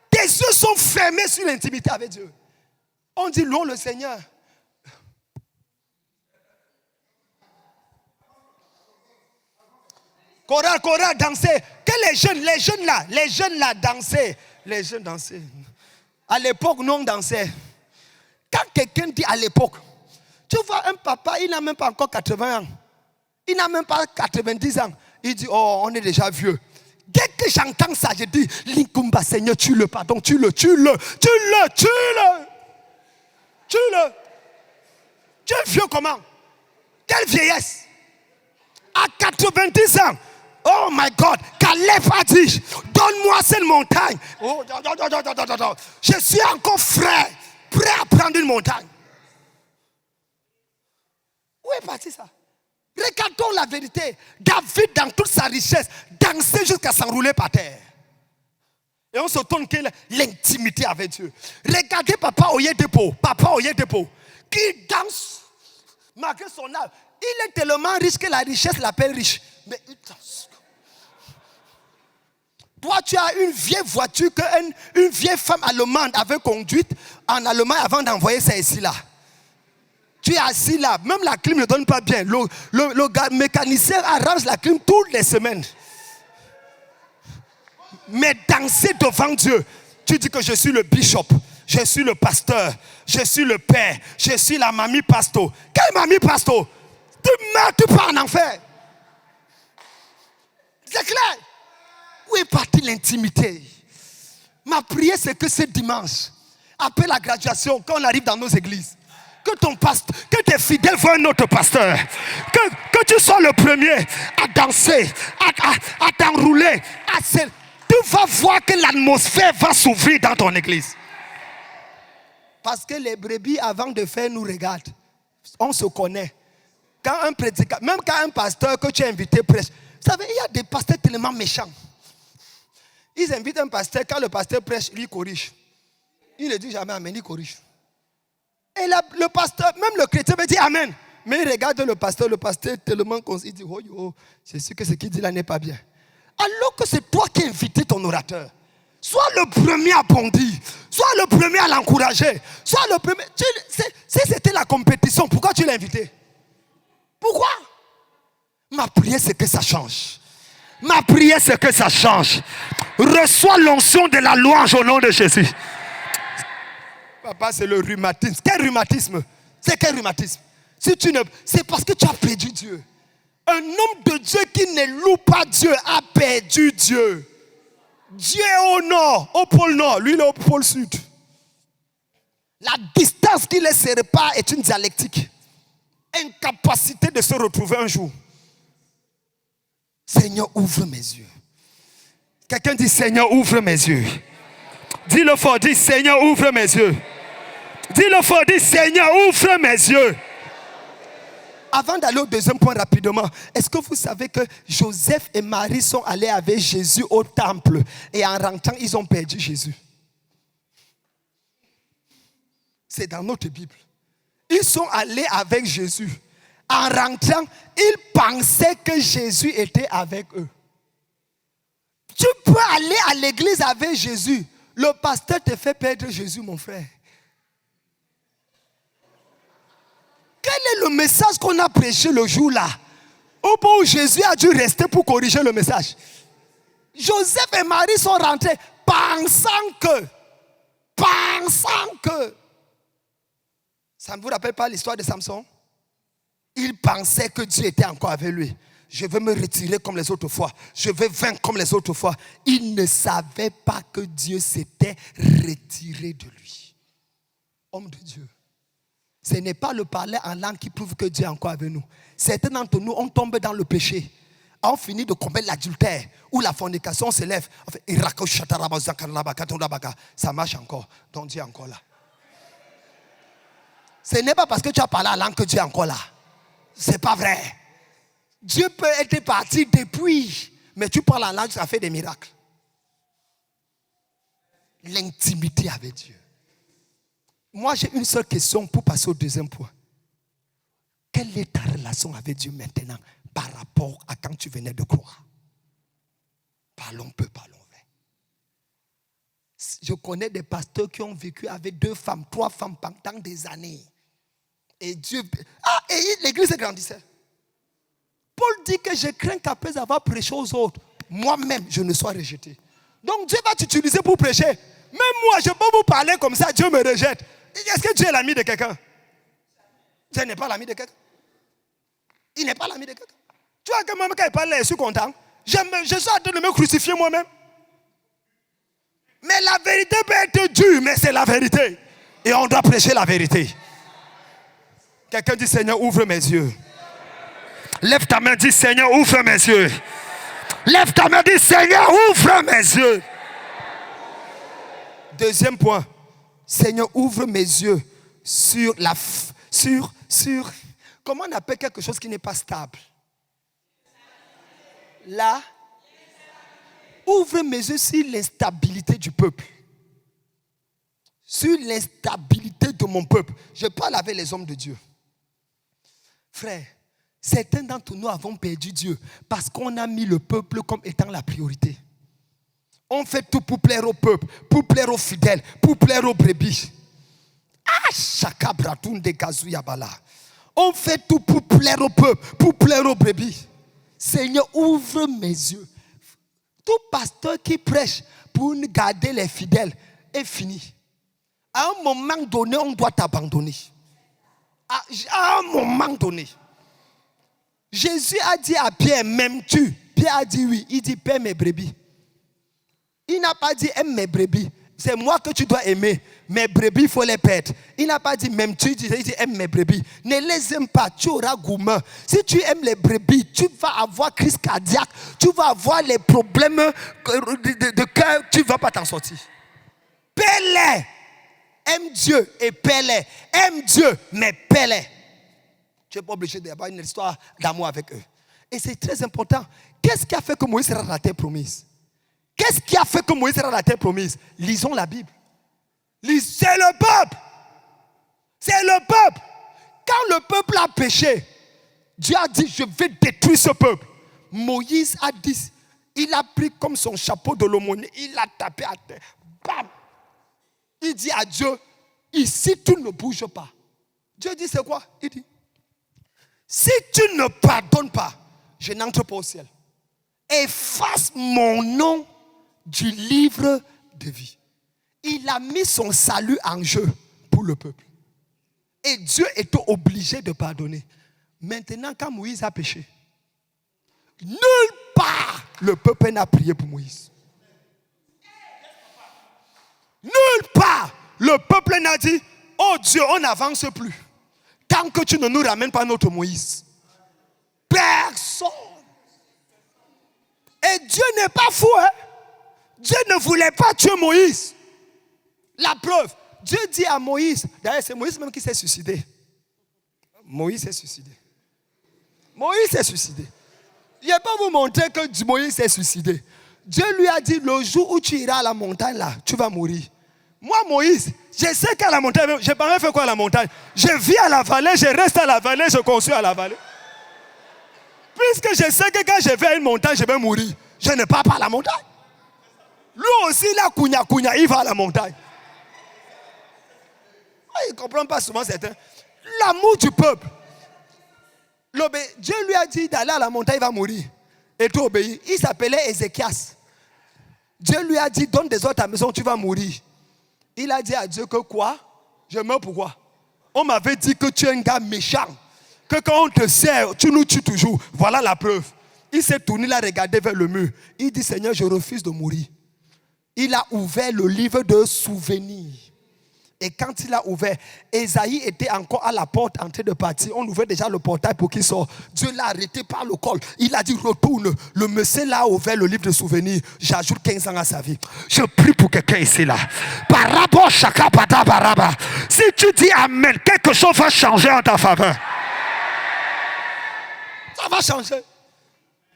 tes yeux sont fermés sur l'intimité avec Dieu. On dit louons le Seigneur. Chorale, danser. Que les jeunes là dansaient. Les jeunes dansaient. À l'époque, nous on dansait. Quand quelqu'un dit à l'époque, tu vois un papa, il n'a même pas encore 80 ans. Il n'a même pas 90 ans. Il dit, oh, on est déjà vieux. Dès que j'entends ça, je dis, Linkumba, Seigneur, tue-le, pardon, tue-le. Tu es vieux comment? Quelle vieillesse? À 90 ans. Oh my God, Caleb a dit, donne-moi cette montagne. Oh, je suis encore frais, prêt à prendre une montagne. Où est parti ça? Regardons la vérité. David, dans toute sa richesse, dansait jusqu'à s'enrouler par terre. Et on se tourne que l'intimité avec Dieu. Regardez Papa Oyedepo, qui danse malgré son âge. Il est tellement riche que la richesse l'appelle riche. Mais il danse. Toi, tu as une vieille voiture qu'une vieille femme allemande avait conduite en Allemagne avant d'envoyer ça ici là. Tu es assis là, même la clim ne donne pas bien. Le mécanicien arrange la clim toutes les semaines. Mais danser devant Dieu, tu dis que je suis le bishop, je suis le pasteur, je suis le père, je suis la mamie pasto. Quelle mamie pasto? Tu meurs, tu pars en enfer. C'est clair. Où est partie l'intimité? Ma prière, c'est que ce dimanche, après la graduation, quand on arrive dans nos églises, que ton pasteur, que tes fidèles voient un autre pasteur, que tu sois le premier à danser, à t'enrouler, tu vas voir que l'atmosphère va s'ouvrir dans ton église. Parce que les brebis, avant de faire, nous regardent. On se connaît. Quand un prédicateur, même quand un pasteur que tu as invité prêche, vous savez, il y a des pasteurs tellement méchants. Ils invitent un pasteur, quand le pasteur prêche, il corrige. Il ne dit jamais amen, il corrige. Et le pasteur, même le chrétien me dit amen. Mais il regarde le pasteur tellement il dit, oh, c'est sûr que ce qu'il dit là n'est pas bien. Alors que c'est toi qui as invité ton orateur. Sois le premier à bondir. Sois le premier à l'encourager. Sois le premier. Si c'était la compétition, pourquoi tu l'as invité? Pourquoi? Ma prière, c'est que ça change. Ma prière, c'est que ça change. Reçois l'onction de la louange au nom de Jésus. Papa, c'est le rhumatisme. Quel rhumatisme? C'est quel rhumatisme? C'est parce que tu as perdu Dieu. Un homme de Dieu qui ne loue pas Dieu a perdu Dieu. Dieu est au nord, au pôle nord. Lui, il est au pôle sud. La distance qui les sépare est une dialectique. Incapacité de se retrouver un jour. Seigneur, ouvre mes yeux. Quelqu'un dit, Seigneur, ouvre mes yeux. Dis-le fort, dis, Seigneur, ouvre mes yeux. Dis-le fort, dis, Seigneur, ouvre mes yeux. Avant d'aller au deuxième point rapidement, est-ce que vous savez que Joseph et Marie sont allés avec Jésus au temple et en rentrant, ils ont perdu Jésus? C'est dans notre Bible. Ils sont allés avec Jésus. En rentrant, ils pensaient que Jésus était avec eux. Tu peux aller à l'église avec Jésus. Le pasteur te fait perdre Jésus, mon frère. Quel est le message qu'on a prêché le jour-là? Au point où Jésus a dû rester pour corriger le message. Joseph et Marie sont rentrés pensant que. Ça ne vous rappelle pas l'histoire de Samson? Il pensait que Dieu était encore avec lui. Je vais me retirer comme les autres fois. Je vais vaincre comme les autres fois. Il ne savait pas que Dieu s'était retiré de lui. Homme de Dieu. Ce n'est pas le parler en langue qui prouve que Dieu est encore avec nous. Certains d'entre nous, on tombe dans le péché. On finit de commettre l'adultère ou la fornication, on se lève. On fait, ça marche encore. Donc Dieu est encore là. Ce n'est pas parce que tu as parlé en langue que Dieu est encore là. C'est pas vrai. Dieu peut être parti depuis, mais tu parles en langue, ça fait des miracles. L'intimité avec Dieu. Moi, j'ai une seule question pour passer au deuxième point. Quelle est ta relation avec Dieu maintenant par rapport à quand tu venais de croire? Parlons peu, parlons vrai. Je connais des pasteurs qui ont vécu avec 2 femmes, 3 femmes pendant des années. Et Dieu... et l'église grandissait. Paul dit que je crains qu'après avoir prêché aux autres, moi-même, je ne sois rejeté. Donc Dieu va t'utiliser pour prêcher. Même moi, je peux vous parler comme ça, Dieu me rejette. Est-ce que Dieu est l'ami de quelqu'un? Dieu n'est pas l'ami de quelqu'un. Il n'est pas l'ami de quelqu'un. Tu vois que même quand il parle, je suis content. Je suis en train de me crucifier moi-même. Mais la vérité peut être dure, mais c'est la vérité. Et on doit prêcher la vérité. Quelqu'un dit, Seigneur, ouvre mes yeux. Lève ta main, dis, Seigneur, ouvre mes yeux. Lève ta main, dis, Seigneur, ouvre mes yeux. Deuxième point. Seigneur, ouvre mes yeux sur comment on appelle quelque chose qui n'est pas stable? Là. Ouvre mes yeux sur l'instabilité du peuple. Sur l'instabilité de mon peuple. Je parle avec les hommes de Dieu. Frère, certains d'entre nous avons perdu Dieu parce qu'on a mis le peuple comme étant la priorité. On fait tout pour plaire au peuple, pour plaire aux fidèles, pour plaire aux brebis. On fait tout pour plaire au peuple, pour plaire aux brebis. Seigneur, ouvre mes yeux. Tout pasteur qui prêche pour garder les fidèles est fini. À un moment donné, on doit t'abandonner. À un moment donné. Jésus a dit à Pierre, m'aimes-tu? Pierre a dit oui. Il dit, paie mes brebis. Il n'a pas dit, aime mes brebis. C'est moi que tu dois aimer. Mes brebis, il faut les perdre. Il n'a pas dit, m'aimes-tu? Il dit, aime mes brebis. Ne les aime pas, tu auras gourmand. Si tu aimes les brebis, tu vas avoir crise cardiaque. Tu vas avoir les problèmes de cœur. Tu ne vas pas t'en sortir. Paie-les. Aime Dieu et paie-les. Aime Dieu, mais paie-les. Tu n'es pas obligé d'avoir une histoire d'amour avec eux. Et c'est très important. Qu'est-ce qui a fait que Moïse sera dans la terre promise? Qu'est-ce qui a fait que Moïse sera dans la terre promise? Lisons la Bible. C'est le peuple. C'est le peuple. Quand le peuple a péché, Dieu a dit, je vais détruire ce peuple. Moïse a dit, il a pris comme son chapeau de l'aumônier, il a tapé à terre. Bam! Il dit à Dieu, ici tu ne bouges pas. Dieu dit, c'est quoi? Il dit, si tu ne pardonnes pas, je n'entre pas au ciel. Efface mon nom du livre de vie. Il a mis son salut en jeu pour le peuple. Et Dieu était obligé de pardonner. Maintenant, quand Moïse a péché, nulle part le peuple n'a prié pour Moïse. Nulle part le peuple n'a dit, oh Dieu, on n'avance plus. Tant que tu ne nous ramènes pas notre Moïse. Personne. Et Dieu n'est pas fou, hein? Dieu ne voulait pas tuer Moïse. La preuve, Dieu dit à Moïse, d'ailleurs c'est Moïse même qui s'est suicidé. Moïse s'est suicidé. Moïse s'est suicidé. Je ne vais pas vous montrer que Moïse s'est suicidé. Dieu lui a dit, le jour où tu iras à la montagne là, tu vas mourir. Moi Moïse, je sais qu'à la montagne, je n'ai pas fait quoi à la montagne. Je vis à la vallée, je reste à la vallée, je construis à la vallée. Puisque je sais que quand je vais à une montagne, je vais mourir. Je ne pars pas à la montagne. Lui aussi, il a kounya, il va à la montagne. Il ne comprend pas souvent certains. L'amour du peuple. Dieu lui a dit d'aller à la montagne, il va mourir. Et tout obéit. Il s'appelait Ézéchias. Dieu lui a dit, donne des ordres à ta maison, tu vas mourir. Il a dit à Dieu que quoi? Je meurs pourquoi? On m'avait dit que tu es un gars méchant. Que quand on te sert, tu nous tues toujours. Voilà la preuve. Il s'est tourné, il a regardé vers le mur. Il dit, Seigneur, je refuse de mourir. Il a ouvert le livre de souvenirs. Et quand il a ouvert, Esaïe était encore à la porte en train de partir. On ouvrait déjà le portail pour qu'il sorte. Dieu l'a arrêté par le col. Il a dit retourne. Le monsieur là a ouvert le livre de souvenirs. J'ajoute 15 ans à sa vie. Je prie pour quelqu'un ici là. Barabo shaka bada baraba. Si tu dis amen, quelque chose va changer en ta faveur. Ça va changer.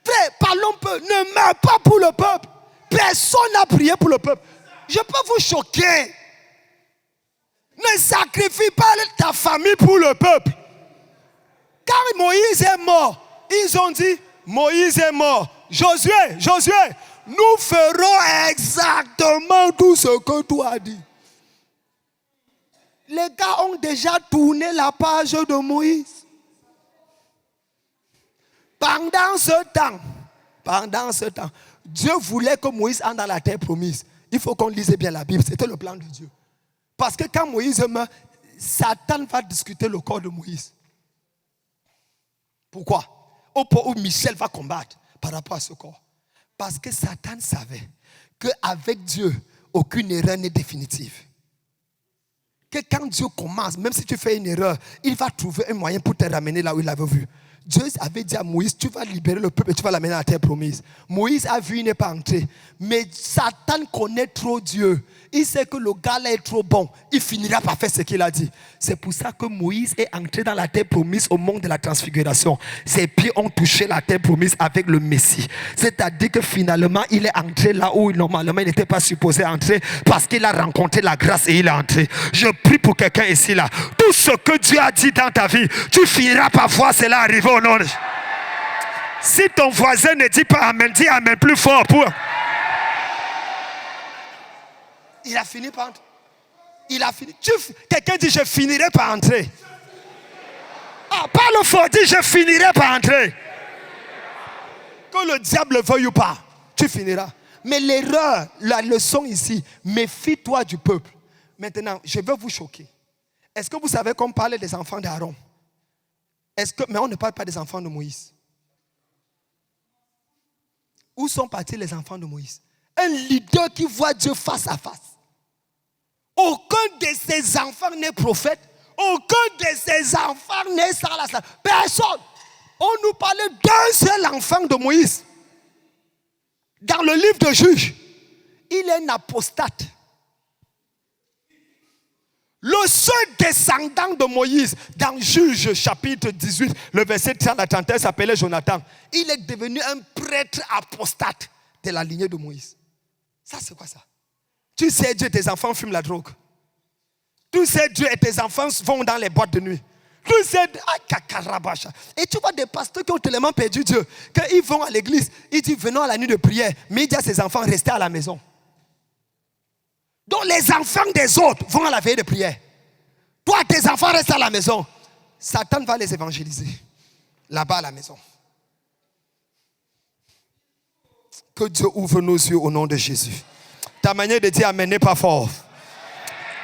Frère, parlons peu. Ne meurs pas pour le peuple. Personne n'a prié pour le peuple. Je peux vous choquer. Ne sacrifie pas ta famille pour le peuple. Quand Moïse est mort, ils ont dit, Moïse est mort. Josué, nous ferons exactement tout ce que tu as dit. Les gars ont déjà tourné la page de Moïse. Pendant ce temps, Dieu voulait que Moïse entre dans la terre promise. Il faut qu'on lise bien la Bible. C'était le plan de Dieu. Parce que quand Moïse meurt, Satan va discuter le corps de Moïse. Pourquoi? Au point où Michel va combattre par rapport à ce corps. Parce que Satan savait qu'avec Dieu, aucune erreur n'est définitive. Que quand Dieu commence, même si tu fais une erreur, il va trouver un moyen pour te ramener là où il avait vu. Dieu avait dit à Moïse, tu vas libérer le peuple et tu vas l'amener à la terre promise. Moïse a vu, il n'est pas entré. Mais Satan connaît trop Dieu. Il sait que le gars là est trop bon. Il finira par faire ce qu'il a dit. C'est pour ça que Moïse est entré dans la terre promise au moment de la transfiguration. Ses pieds ont touché la terre promise avec le Messie. C'est-à-dire que finalement, il est entré là où normalement il n'était pas supposé entrer parce qu'il a rencontré la grâce et il est entré. Je prie pour quelqu'un ici là. Tout ce que Dieu a dit dans ta vie, tu finiras par voir cela arriver au nom de... Si ton voisin ne dit pas amen, dis amen plus fort pour... Il a fini par entrer. Il a fini. Quelqu'un dit je finirai par entrer. Ah, parle fort, dis je finirai par entrer. Que le diable le veuille ou pas, tu finiras. Mais l'erreur, la leçon ici, méfie-toi du peuple. Maintenant, je vais vous choquer. Est-ce que vous savez qu'on parle des enfants d'Aaron? Mais on ne parle pas des enfants de Moïse. Où sont partis les enfants de Moïse? Un leader qui voit Dieu face à face. Aucun de ses enfants n'est prophète. Aucun de ses enfants n'est salafiste. Personne. On nous parlait d'un seul enfant de Moïse. Dans le livre de Juges, il est un apostate. Le seul descendant de Moïse, dans Juges chapitre 18, le verset 30 à 31, s'appelait Jonathan. Il est devenu un prêtre apostate de la lignée de Moïse. Ça, c'est quoi ça? Tu sais, Dieu et tes enfants fument la drogue. Tu sais, Dieu et tes enfants vont dans les boîtes de nuit. Tu sais, et tu vois des pasteurs qui ont tellement perdu Dieu qu'ils vont à l'église, ils disent venons à la nuit de prière, mais ils disent à ses enfants restez à la maison. Donc les enfants des autres vont à la veille de prière. Toi, tes enfants restent à la maison. Satan va les évangéliser là-bas à la maison. Que Dieu ouvre nos yeux au nom de Jésus. Ta manière de dire amen n'est pas fort.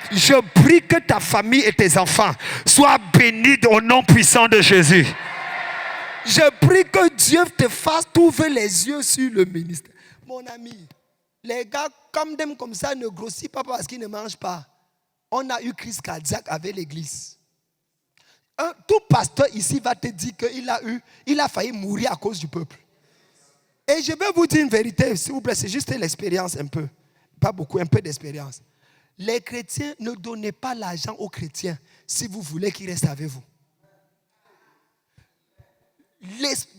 Je prie que ta famille et tes enfants soient bénis au nom puissant de Jésus. Je prie que Dieu te fasse t'ouvrir les yeux sur le ministère. Mon ami, les gars comme ça ne grossissent pas parce qu'ils ne mangent pas. On a eu crise cardiaque avec l'église. Tout pasteur ici va te dire qu'il a failli mourir à cause du peuple. Et je vais vous dire une vérité, s'il vous plaît, c'est juste l'expérience un peu. Pas beaucoup, un peu d'expérience. Les chrétiens, ne donnez pas l'argent aux chrétiens si vous voulez qu'ils restent avec vous.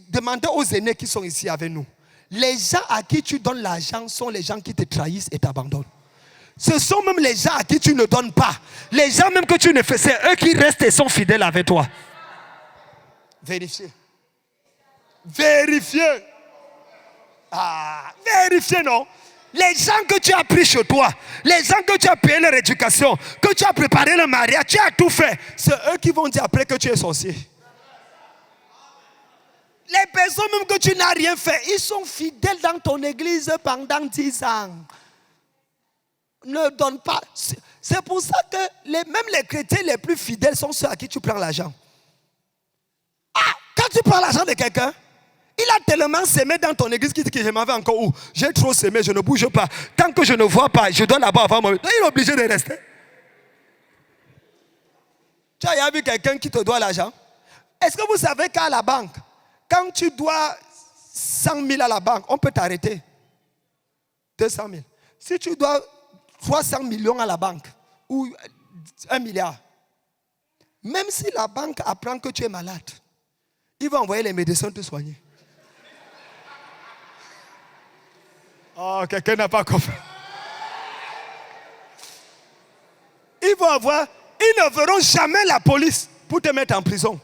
Demandez aux aînés qui sont ici avec nous. Les gens à qui tu donnes l'argent sont les gens qui te trahissent et t'abandonnent. Ce sont même les gens à qui tu ne donnes pas. Les gens même que tu ne fais, c'est eux qui restent et sont fidèles avec toi. Vérifiez. Vérifiez. Vérifiez, non? Les gens que tu as pris chez toi, les gens que tu as payé leur éducation, que tu as préparé le mariage, tu as tout fait. C'est eux qui vont dire après que tu es sorcier. Les personnes même que tu n'as rien fait, ils sont fidèles dans ton église pendant 10 ans. Ne donne pas. C'est pour ça que même les chrétiens les plus fidèles sont ceux à qui tu prends l'argent. Ah, quand tu prends l'argent de quelqu'un, il a tellement sémé dans ton église qu'il dit que je m'en vais encore où? J'ai trop sémé, je ne bouge pas. Tant que je ne vois pas, je dois là-bas avant moi. Donc il est obligé de rester. Tu as vu quelqu'un qui te doit l'argent? Est-ce que vous savez qu'à la banque, quand tu dois 100 000 à la banque, on peut t'arrêter? 200 000. Si tu dois 300 millions à la banque, ou 1 milliard, même si la banque apprend que tu es malade, il va envoyer les médecins te soigner. Oh, quelqu'un n'a pas compris. Ils ne verront jamais la police pour te mettre en prison.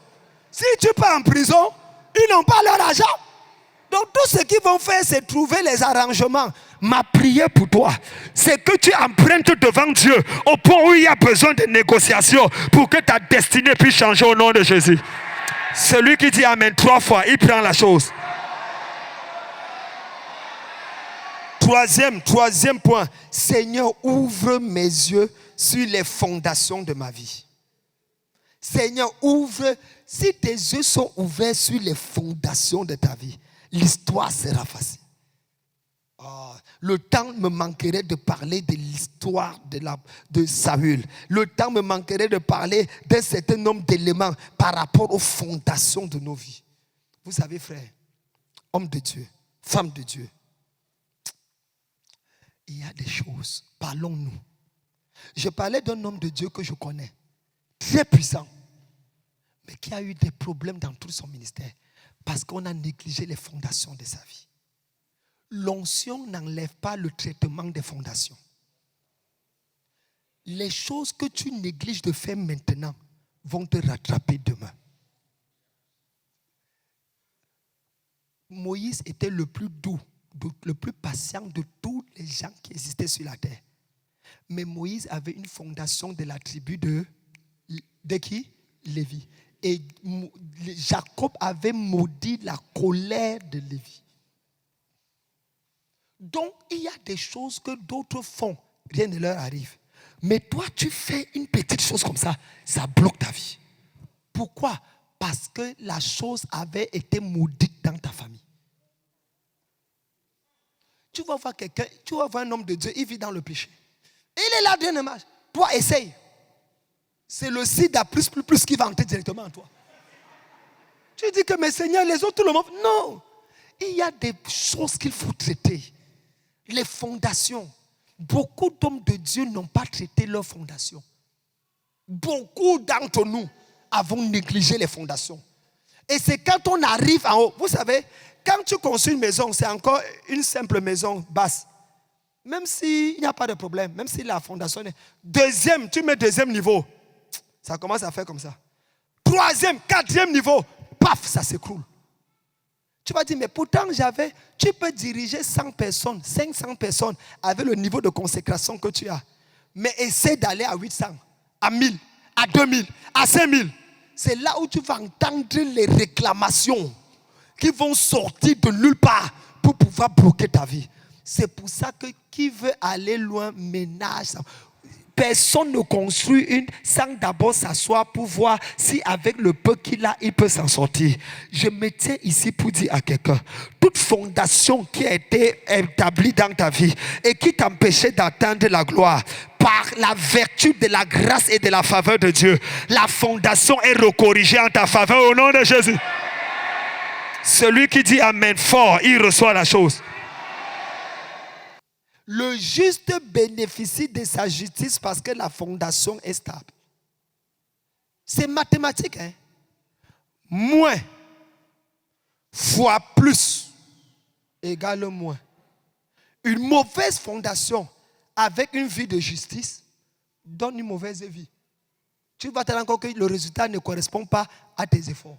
Si tu pars en prison, ils n'ont pas leur argent. Donc tout ce qu'ils vont faire, c'est trouver les arrangements. Ma prière pour toi, c'est que tu empruntes devant Dieu au point où il y a besoin de négociations pour que ta destinée puisse changer au nom de Jésus. Celui qui dit Amen 3 fois, il prend la chose. Troisième point. Seigneur, ouvre mes yeux sur les fondations de ma vie. Seigneur, ouvre. Si tes yeux sont ouverts sur les fondations de ta vie, l'histoire sera facile. Oh, le temps me manquerait de parler de l'histoire de Saül. Le temps me manquerait de parler d'un certain nombre d'éléments par rapport aux fondations de nos vies. Vous savez, frère, homme de Dieu, femme de Dieu, il y a des choses, parlons-nous. Je parlais d'un homme de Dieu que je connais, très puissant, mais qui a eu des problèmes dans tout son ministère parce qu'on a négligé les fondations de sa vie. L'onction n'enlève pas le traitement des fondations. Les choses que tu négliges de faire maintenant vont te rattraper demain. Moïse était le plus doux, le plus patient de tous les gens qui existaient sur la terre. Mais Moïse avait une fondation de la tribu de qui? Lévi. Et Jacob avait maudit la colère de Lévi. Donc, il y a des choses que d'autres font. Rien ne leur arrive. Mais toi, tu fais une petite chose comme ça, ça bloque ta vie. Pourquoi? Parce que la chose avait été maudite dans ta famille. Tu vas voir quelqu'un, tu vas voir un homme de Dieu, il vit dans le péché. Il est là d'un image. Toi, essaye. C'est le sida plus qui va entrer directement en toi. Tu dis que, mais Seigneur, les autres, tout le monde. Non. Il y a des choses qu'il faut traiter. Les fondations. Beaucoup d'hommes de Dieu n'ont pas traité leurs fondations. Beaucoup d'entre nous avons négligé les fondations. Et c'est quand on arrive en haut. Vous savez, quand tu construis une maison, c'est encore une simple maison basse. Même s'il n'y a pas de problème, même si la fondation est... Deuxième, tu mets deuxième niveau. Ça commence à faire comme ça. Troisième, quatrième niveau. Paf, ça s'écroule. Tu vas dire, mais pourtant tu peux diriger 100 personnes, 500 personnes avec le niveau de consécration que tu as. Mais essaie d'aller à 800, à 1000, à 2000, à 5000. C'est là où tu vas entendre les réclamations qui vont sortir de nulle part pour pouvoir bloquer ta vie. C'est pour ça que qui veut aller loin ménage ça. Personne ne construit une sans d'abord s'asseoir pour voir si avec le peu qu'il a, il peut s'en sortir. Je me tiens ici pour dire à quelqu'un, toute fondation qui a été établie dans ta vie et qui t'empêchait d'atteindre la gloire, par la vertu de la grâce et de la faveur de Dieu, la fondation est recorrigée en ta faveur au nom de Jésus. Celui qui dit Amen fort, il reçoit la chose. Le juste bénéficie de sa justice parce que la fondation est stable. C'est mathématique, hein? Moins fois plus égale moins. Une mauvaise fondation avec une vie de justice donne une mauvaise vie. Tu vas te rendre compte que le résultat ne correspond pas à tes efforts.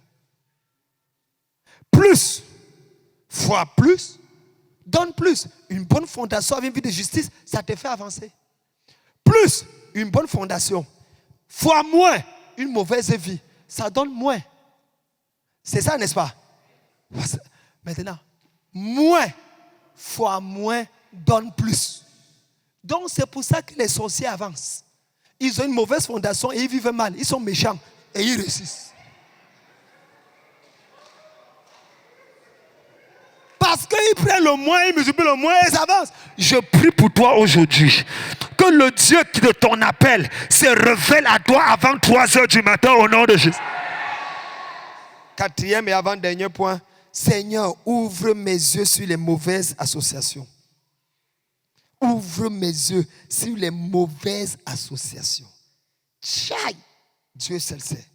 Plus fois plus Donne plus. Une bonne fondation avec une vie de justice, ça te fait avancer. Plus une bonne fondation, fois moins une mauvaise vie, ça donne moins. C'est ça, n'est-ce pas? Maintenant, moins fois moins donne plus. Donc c'est pour ça que les sorciers avancent. Ils ont une mauvaise fondation et ils vivent mal. Ils sont méchants et ils réussissent. Parce qu'ils prennent le moins, ils multiplient le moins et ils avancent. Je prie pour toi aujourd'hui. Que le Dieu de ton appel se révèle à toi avant 3 heures du matin au nom de Jésus. Quatrième et avant-dernier point. Seigneur, ouvre mes yeux sur les mauvaises associations. Ouvre mes yeux sur les mauvaises associations. Tchaï! Dieu seul sait.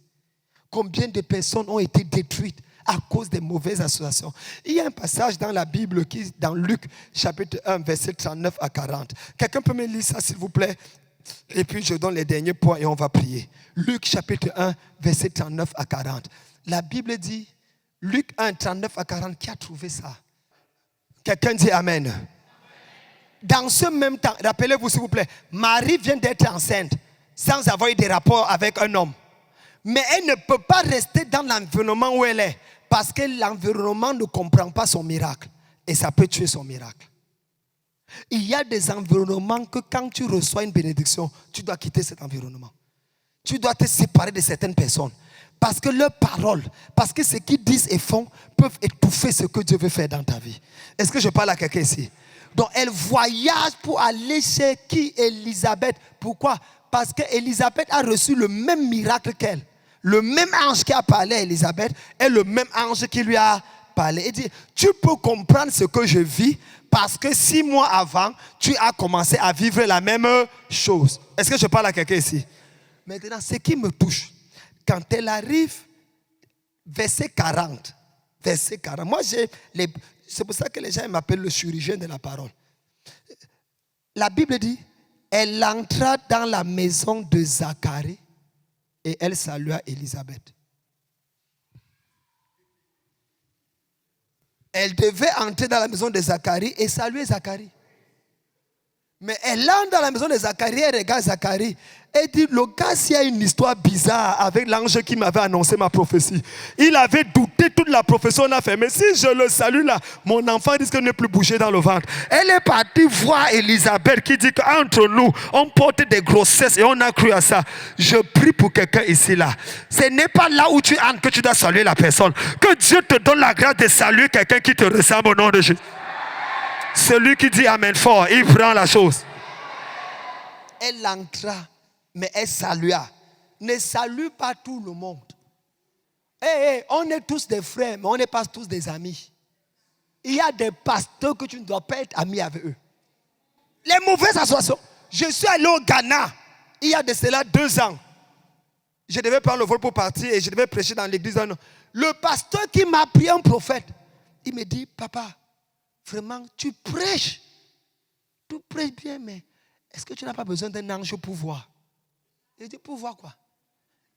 Combien de personnes ont été détruites à cause des mauvaises associations. Il y a un passage dans la Bible, dans Luc, chapitre 1, verset 39 à 40. Quelqu'un peut me lire ça, s'il vous plaît? Et puis je donne les derniers points et on va prier. Luc, chapitre 1, verset 39 à 40. La Bible dit, Luc 1, 39 à 40, qui a trouvé ça? Quelqu'un dit Amen. Dans ce même temps, rappelez-vous s'il vous plaît, Marie vient d'être enceinte sans avoir eu des rapports avec un homme. Mais elle ne peut pas rester dans l'environnement où elle est parce que l'environnement ne comprend pas son miracle et ça peut tuer son miracle. Il y a des environnements que quand tu reçois une bénédiction, tu dois quitter cet environnement. Tu dois te séparer de certaines personnes parce que leurs paroles, parce que ce qu'ils disent et font peuvent étouffer ce que Dieu veut faire dans ta vie. Est-ce que je parle à quelqu'un ici? Donc elle voyage pour aller chez qui? Élisabeth. Pourquoi? Parce qu'Élisabeth a reçu le même miracle qu'elle. Le même ange qui a parlé à Élisabeth est le même ange qui lui a parlé. Il dit, tu peux comprendre ce que je vis parce que 6 mois avant, tu as commencé à vivre la même chose. Est-ce que je parle à quelqu'un ici? Maintenant, ce qui me touche, quand elle arrive, verset 40. Verset 40. Moi, c'est pour ça que les gens m'appellent le chirurgien de la parole. La Bible dit, elle entra dans la maison de Zacharie et elle salua Élisabeth. Elle devait entrer dans la maison de Zacharie et saluer Zacharie. Mais elle entre dans la maison de Zacharie et regarde Zacharie. Et dit, le gars, s'il y a une histoire bizarre avec l'ange qui m'avait annoncé ma prophétie. Il avait douté toute la prophétie, on a fait. Mais si je le salue là, mon enfant risque de ne plus bouger dans le ventre. Elle est partie voir Élisabeth qui dit qu'entre nous, on porte des grossesses et on a cru à ça. Je prie pour quelqu'un ici là. Ce n'est pas là où tu entres que tu dois saluer la personne. Que Dieu te donne la grâce de saluer quelqu'un qui te ressemble au nom de Jésus. Celui qui dit Amen fort, il prend la chose. Elle entra, mais elle salua. Ne salue pas tout le monde. On est tous des frères, mais on n'est pas tous des amis. Il y a des pasteurs que tu ne dois pas être ami avec eux. Les mauvaises associations. Je suis allé au Ghana, il y a de cela 2 ans. Je devais prendre le vol pour partir et je devais prêcher dans l'église. Le pasteur qui m'a pris un prophète, il me dit, papa, vraiment, tu prêches bien, mais est-ce que tu n'as pas besoin d'un ange pour voir? Il dit, pour voir quoi?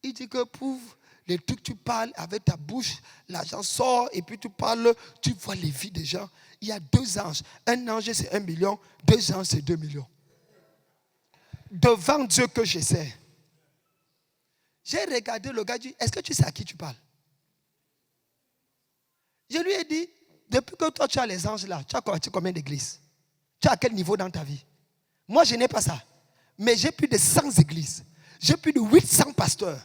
Il dit que pour les trucs que tu parles avec ta bouche, l'argent sort et puis tu parles, tu vois les vies des gens. Il y a 2 anges. Un ange c'est 1 million, 2 anges c'est 2 millions. Devant Dieu que j'essaie. J'ai regardé le gars, dit, est-ce que tu sais à qui tu parles? Je lui ai dit, depuis que toi tu as les anges là, tu as converti combien d'églises? Tu as à quel niveau dans ta vie? Moi je n'ai pas ça. Mais j'ai plus de 100 églises. J'ai plus de 800 pasteurs.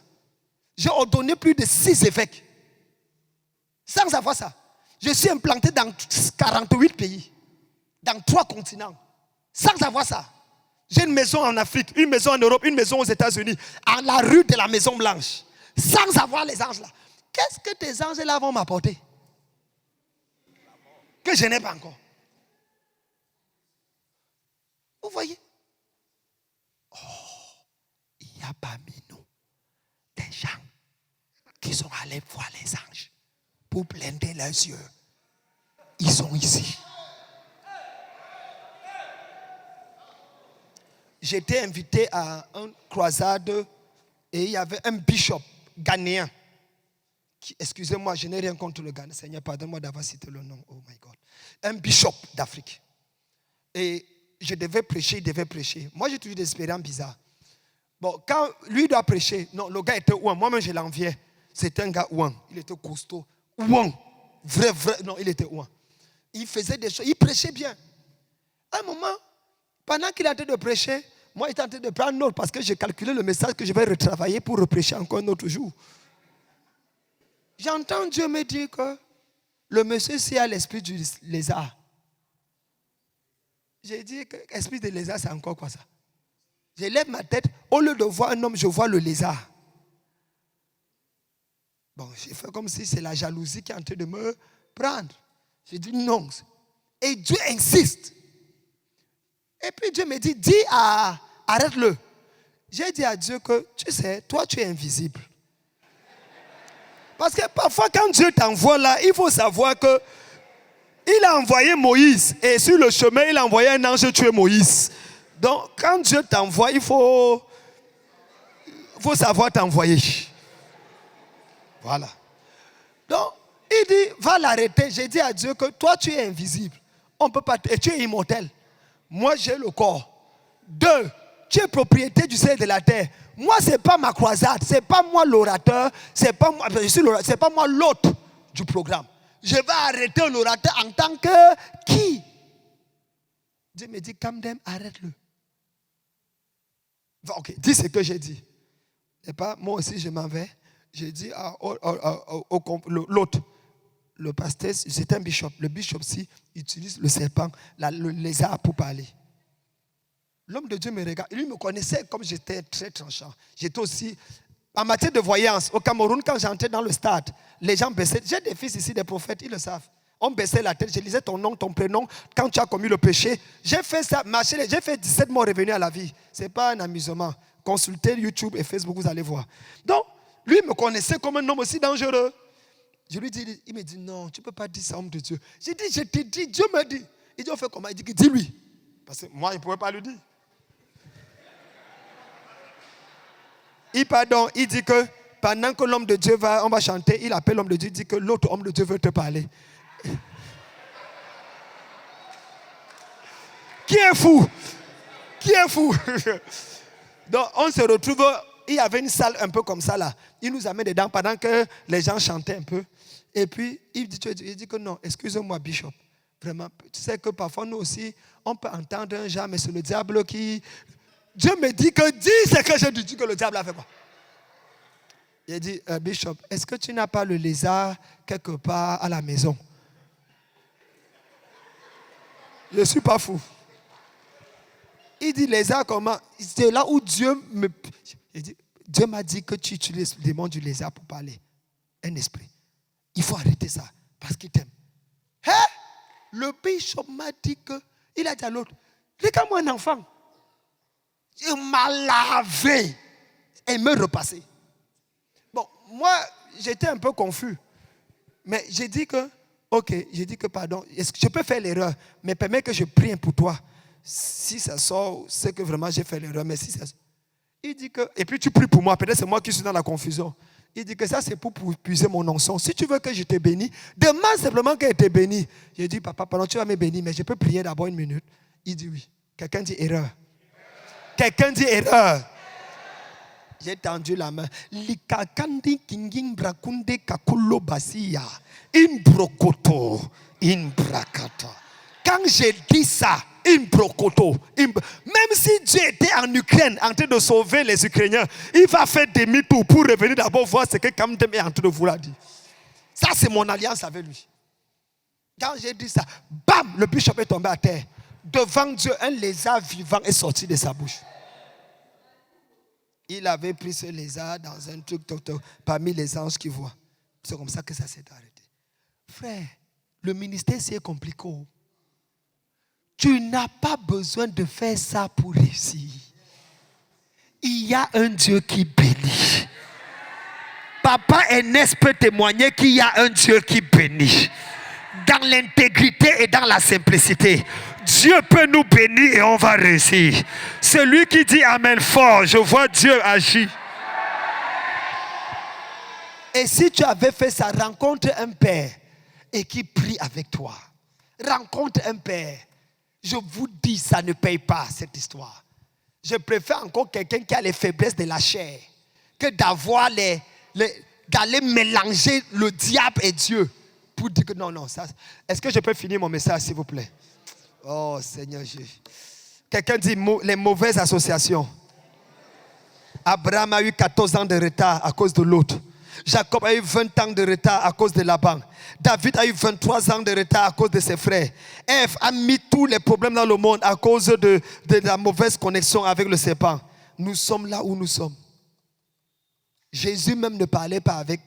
J'ai ordonné plus de 6 évêques. Sans avoir ça. Je suis implanté dans 48 pays. Dans 3 continents. Sans avoir ça. J'ai une maison en Afrique, une maison en Europe, une maison aux États-Unis. À la rue de la Maison Blanche. Sans avoir les anges là. Qu'est-ce que tes anges là vont m'apporter? Que je n'ai pas encore. Vous voyez? Oh, il y a parmi nous des gens qui sont allés voir les anges pour blinder leurs yeux. Ils sont ici. J'étais invité à une croisade et il y avait un bishop ghanéen excusez-moi, je n'ai rien contre le Ghana. Seigneur, pardonne-moi d'avoir cité le nom. Oh my God. Un bishop d'Afrique. Et je devais prêcher, il devait prêcher. Moi, j'ai toujours des expériences bizarres. Bon, quand lui doit prêcher, non, le gars était ouin. Moi-même, je l'enviais. C'était un gars ouin. Il était costaud. Ouin. Vrai. Non, il était ouin. Il faisait des choses. Il prêchait bien. À un moment, pendant qu'il est en train de prêcher, moi, j'étais en train de prendre note parce que j'ai calculé le message que je vais retravailler pour reprêcher encore un autre jour. J'entends Dieu me dire que le monsieur ci a l'esprit du lézard. J'ai dit que l'esprit de lézard, c'est encore quoi ça? Je lève ma tête, au lieu de voir un homme, je vois le lézard. Bon, j'ai fait comme si c'est la jalousie qui est en train de me prendre. J'ai dit non. Et Dieu insiste. Et puis Dieu me dit, arrête-le. J'ai dit à Dieu que, tu sais, toi tu es invisible. Parce que parfois quand Dieu t'envoie là, il faut savoir que il a envoyé Moïse. Et sur le chemin, il a envoyé un ange tuer Moïse. Donc quand Dieu t'envoie, il faut savoir t'envoyer. Voilà. Donc, il dit, va l'arrêter. J'ai dit à Dieu que toi tu es invisible. On peut pas, et tu es immortel. Moi, j'ai le corps. 2, tu es propriété du ciel et de la terre. Moi, ce n'est pas ma croisade. Ce n'est pas moi l'orateur. Ce n'est pas moi l'hôte du programme. Je vais arrêter l'orateur en tant que qui? Dieu me dit, calme down, arrête-le. Ok, dis ce que j'ai dit. Et pas, moi aussi, je m'en vais. J'ai dit à l'hôte, le pasteur, c'est un bishop. Le bishop-ci utilise le serpent, le lézard pour parler. L'homme de Dieu me regarde. Lui me connaissait comme j'étais très tranchant. J'étais aussi, en matière de voyance, au Cameroun, quand j'entrais dans le stade, les gens baissaient. J'ai des fils ici, des prophètes, ils le savent. On baissait la tête, je lisais ton nom, ton prénom, quand tu as commis le péché. J'ai fait ça, j'ai fait 17 mois revenus à la vie. Ce n'est pas un amusement. Consultez YouTube et Facebook, vous allez voir. Donc, lui me connaissait comme un homme aussi dangereux. Je lui dis, il me dit, non, tu ne peux pas dire ça, homme de Dieu. J'ai dit, je t'ai dit, Dieu me dit. Il dit, on fait comment? Il dit, dis-lui. Parce que moi, je ne pouvais pas lui dire. Il dit que pendant que l'homme de Dieu on va chanter, il appelle l'homme de Dieu, il dit que l'autre homme de Dieu veut te parler. Qui est fou? Qui est fou? Donc, on se retrouve, il y avait une salle un peu comme ça là. Il nous amène dedans pendant que les gens chantaient un peu. Et puis, il dit que non, excusez-moi, Bishop. Vraiment, tu sais que parfois, nous aussi, on peut entendre un genre, mais c'est le diable qui... Dieu me dit que dis ce que je dis que le diable a fait quoi. Il dit, Bishop, est-ce que tu n'as pas le lézard quelque part à la maison? Je ne suis pas fou. Il dit, lézard comment? C'est là où Dieu me... Dieu m'a dit que tu utilises le démon du lézard pour parler. Un esprit. Il faut arrêter ça parce qu'il t'aime. Hein? Le bishop m'a dit que... Il a dit à l'autre, regarde-moi un enfant. Il m'a lavé et me repassé. Bon, moi, j'étais un peu confus. Mais j'ai dit que, pardon, est-ce que je peux faire l'erreur, mais permets que je prie pour toi. Si ça sort, c'est que vraiment j'ai fait l'erreur, mais si ça sort. Il dit que, et puis tu pries pour moi, peut-être c'est moi qui suis dans la confusion. Il dit que ça c'est pour puiser mon onction. Si tu veux que je te bénisse, demande simplement qu'elle te bénisse. J'ai dit, papa, pendant tu vas me bénir, mais je peux prier d'abord une minute. Il dit oui. Quelqu'un dit erreur. Quelqu'un dit erreur. J'ai tendu la main. Likakandi kinging brakunde kakulo basia. In brokoto. In brakata. Quand j'ai dit ça, in brokoto. Même si Dieu était en Ukraine en train de sauver les Ukrainiens, il va faire demi-tour pour revenir d'abord voir ce que Kamdem est en train de vouloir dire. Ça, c'est mon alliance avec lui. Quand j'ai dit ça, bam, le bishop est tombé à terre. Devant Dieu, un lézard vivant est sorti de sa bouche. Il avait pris ce lézard dans un truc parmi les anges qui voient. C'est comme ça que ça s'est arrêté. Frère, le ministère c'est compliqué. Tu n'as pas besoin de faire ça pour réussir. Il y a un Dieu qui bénit. Papa Ernest peut témoigner qu'il y a un Dieu qui bénit. Dans l'intégrité et dans la simplicité. Dieu peut nous bénir et on va réussir. Celui qui dit Amen fort, je vois Dieu agir. Et si tu avais fait ça, rencontre un père et qui prie avec toi. Rencontre un père. Je vous dis, ça ne paye pas cette histoire. Je préfère encore quelqu'un qui a les faiblesses de la chair que d'avoir d'aller mélanger le diable et Dieu pour dire que non, ça. Est-ce que je peux finir mon message, s'il vous plaît? Oh Seigneur Jésus. Quelqu'un dit les mauvaises associations. Abraham a eu 14 ans de retard à cause de l'autre. Jacob a eu 20 ans de retard à cause de Laban. David a eu 23 ans de retard à cause de ses frères. Ève a mis tous les problèmes dans le monde à cause de la mauvaise connexion avec le serpent. Nous sommes là où nous sommes. Jésus même ne parlait pas avec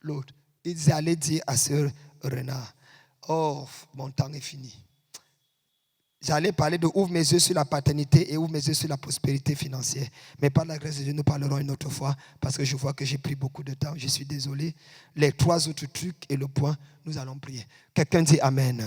l'autre. Il allait dire à Sœur Renard, oh, mon temps est fini. J'allais parler de ouvre mes yeux sur la paternité et ouvre mes yeux sur la prospérité financière. Mais par la grâce de Dieu, nous parlerons une autre fois parce que je vois que j'ai pris beaucoup de temps. Je suis désolé. Les 3 autres trucs et le point, nous allons prier. Quelqu'un dit Amen.